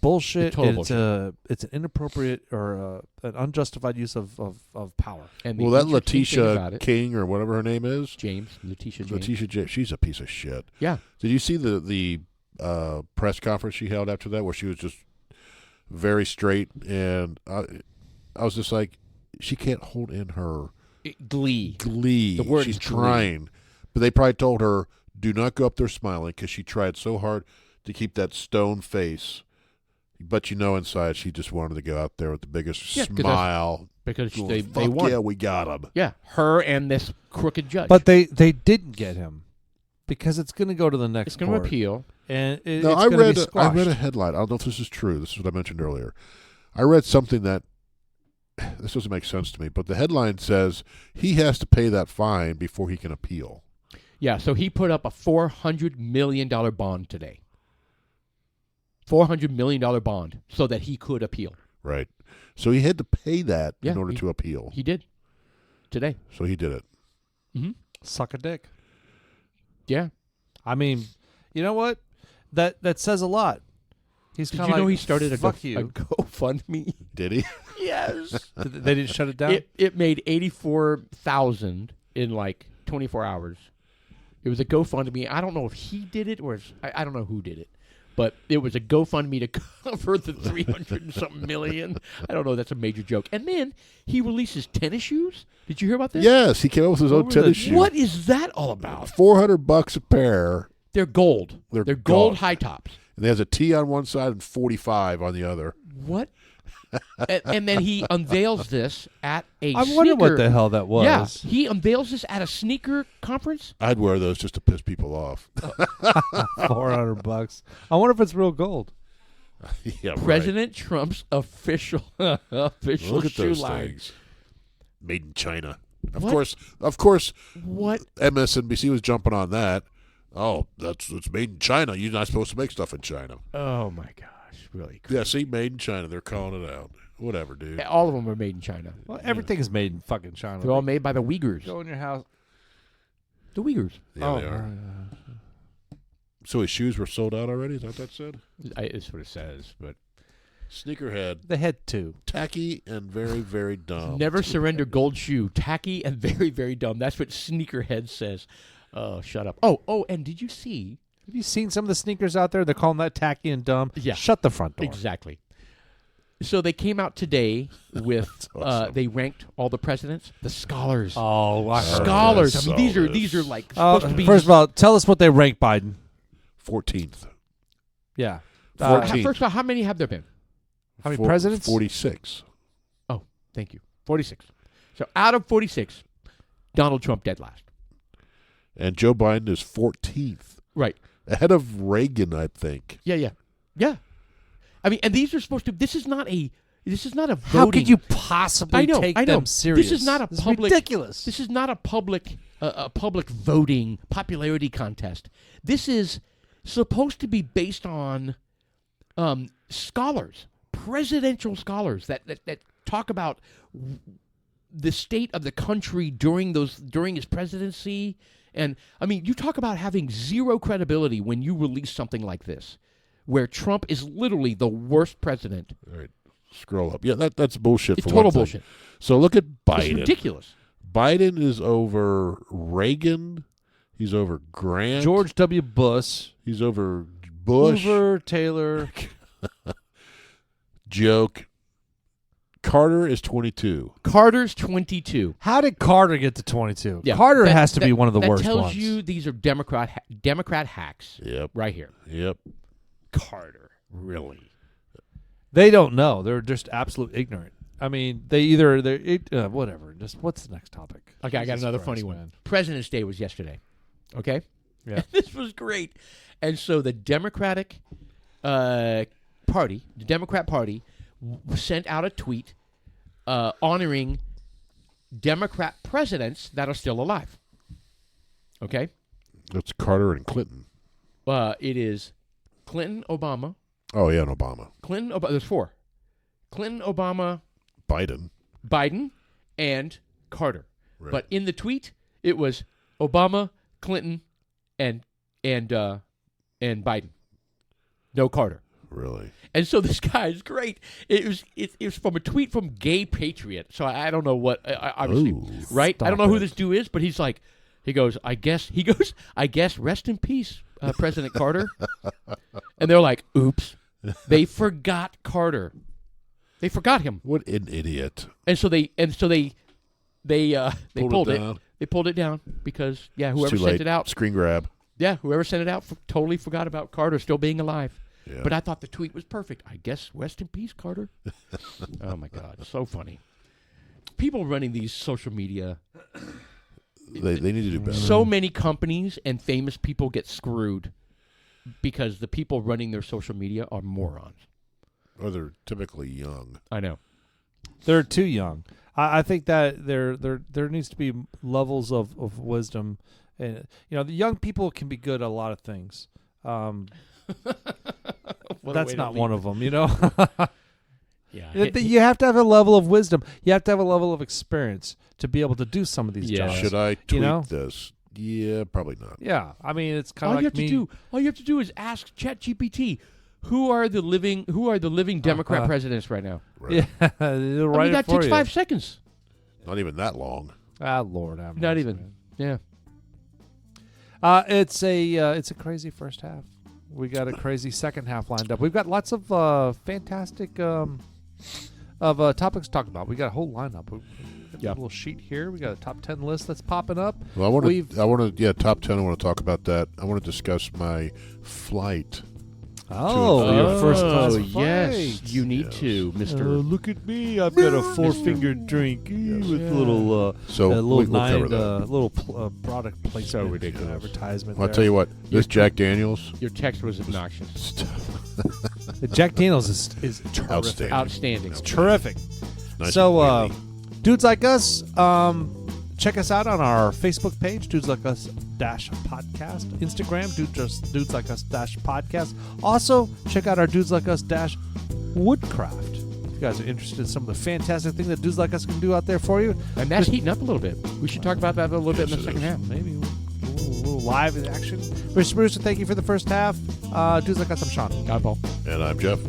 bullshit. It's total bullshit. It's an inappropriate or an unjustified use of power. And well, that interesting thing about Letitia it- King or whatever her name is, Letitia James. Letitia James, she's a piece of shit. Yeah. Did you see the press conference she held after that, where she was just very straight, and I was just like, she can't hold in her Glee. The word she's is glee. trying, but they probably told her, do not go up there smiling, because she tried so hard to keep that stone face. But inside she just wanted to go out there with the biggest smile. Because Going, they "Fuck won. yeah, we got him. Yeah, her and this crooked judge. But they didn't get him because it's going to go to the next. It's going to court. appeal. And No, it's I gonna read be I squashed. read a headline. I don't know if this is true. This is what I mentioned earlier. I read something that this doesn't make sense to me, but the headline says he has to pay that fine before he can appeal. Yeah, so he put up a $400 million bond today. $400 million bond so that he could appeal. Right. So he had to pay that Yeah, in order to appeal. He did. Today. So he did it. Mm-hmm. Suck a dick. Yeah. I mean, you know what? That says a lot. He's Did kind you of know like, he started a fuck you. GoFundMe? Did he? Yes. They didn't shut it down. It made $84,000 in like 24 hours. It was a GoFundMe. I don't know if he did it or I don't know who did it. But it was a GoFundMe to cover the 300 and something million. I don't know. That's a major joke. And then he releases tennis shoes. Did you hear about this? Yes, he came up with his own tennis shoes. What is that all about? $400 a pair. They're gold. They're gold gold. high tops. And there's a T on one side and 45 on the other. What? and then he unveils this at a I wonder what sneaker- the hell that was. Yeah, he unveils this at a sneaker conference. I'd wear those just to piss people off. $400. I wonder if it's real gold. Yeah, President Trump's official right. Look at shoe those line. things. Made in China. What? Of course, What? MSNBC was jumping on that. Oh, it's made in China. You're not supposed to make stuff in China. Oh my gosh, really? Yeah, see, made in China. They're calling it out. Whatever, dude. All of them are made in China. Well, everything is made in fucking China. They're all made by the Uyghurs. Go in your house. The Uyghurs. Yeah, they are. So his shoes were sold out already? Is that what that said? It's what it says, but Sneakerhead. They had two. Tacky and very, very dumb. never surrender gold shoe. Tacky and very, very dumb. That's what Sneakerhead says. Oh, shut up. Oh, and did you see? Have you seen some of the sneakers out there? They're calling that tacky and dumb. Yeah. Shut the front door. Exactly. So they came out today with awesome. they ranked all the presidents, the scholars. Oh, I heard Scholars. this. I mean, Saw these are this. like supposed to be. First of all, tell us what they rank Biden. 14th. Yeah. 14th. First of all, how many have there been? How many presidents? 46. Oh, thank you. 46. So out of 46, Donald Trump dead last. And Joe Biden is 14th. Right. Ahead of Reagan, I think. Yeah. I mean, and these are supposed to. This is not a voting. How could you possibly take I know. them serious? This is not a This is public. ridiculous. This is not a public voting popularity contest. This is supposed to be based on scholars, presidential scholars that talk about the state of the country during his presidency. And I mean, you talk about having zero credibility when you release something like this, where Trump is literally the worst president. All right. Scroll up. Yeah, that's bullshit It's for total one thing. bullshit. So look at It's Biden. ridiculous. Biden is over Reagan. He's over Grant. George W. Bush. He's over Bush. Hoover, Taylor. Joke. Carter is 22. Carter's 22. How did Carter get to 22? Yeah, Carter that- has to be that- one of the worst That tells ones. you these are Democrat hacks. Yep. Right here. Yep. Carter. Really? They don't know. They're just absolute ignorant. I mean, they're whatever. Just what's the next topic? Okay, I got Jesus another Christ, funny man. one. President's Day was yesterday. Okay? Yeah. This was great. And so the Democrat Party sent out a tweet honoring Democrat presidents that are still alive. Okay? That's Carter and Clinton. It is Clinton, Obama. Oh, yeah, and Obama. There's 4. Clinton, Obama, Biden. and Carter. Right. But in the tweet, it was Obama, Clinton, and Biden. No Carter. Really? And so this guy is great. It was from a tweet from Gay Patriot. So I don't know what obviously Ooh. right. I don't know Stop who it. this dude is, but he goes. I guess rest in peace, President Carter. And they're like, oops, they forgot Carter. They forgot him. What an idiot. And so they pulled it. down. They pulled it down because It's whoever too sent late. it out. Screen grab. Yeah, whoever sent it out totally forgot about Carter still being alive. Yeah. But I thought the tweet was perfect. I guess rest in peace, Carter. Oh, my God. So funny. People running these social media. They need to do better. So many companies and famous people get screwed because the people running their social media are morons. Or they're typically young. I know. They're too young. I think that there needs to be levels of wisdom, and the young people can be good at a lot of things. That's not one of them, Yeah. You have to have a level of wisdom. You have to have a level of experience to be able to do some of these Yeah. jobs. Should I tweet know? this? Yeah, probably not. Yeah, I mean it's kind all of you like have to do. All you have to do is ask ChatGPT, who are the living Democrat presidents right now? Right. Yeah, it'll write I mean, it that for takes you. 5 seconds. Not even that long. Lord, have Not mercy, even. Yeah. man. It's a crazy first half. We got a crazy second half lined up. We've got lots of fantastic of topics to talk about. We got a whole lineup. We got a little sheet here. We got a top 10 list that's popping up. Well, I want to top 10. I want to talk about that. I want to discuss my flight. Oh, your first class yes, flight. you need Yes. to, Mister. Look at me! I've got a 4-fingered drink with a little, So a little we'll cover that. little product placement, So ridiculous. advertisement. Well, I'll there. tell you what. This Jack Daniels, Your text was obnoxious. The Jack Daniels is terrific. outstanding. Outstanding. Terrific. Nice So, and meaty. dudes like us, check us out on our Facebook page, Dudes Like Us -podcast. Instagram, Dudes Like Us -podcast. Also, check out our Dudes Like Us -woodcraft. If you guys are interested in some of the fantastic things that Dudes Like Us can do out there for you, And that's heating up a little bit. We should talk about that a little bit in the Yes, it second is. half. maybe a little live in action. Mr. Brewster, thank you for the first half. Dudes Like Us, I'm Sean. God, Paul. And I'm Jeff.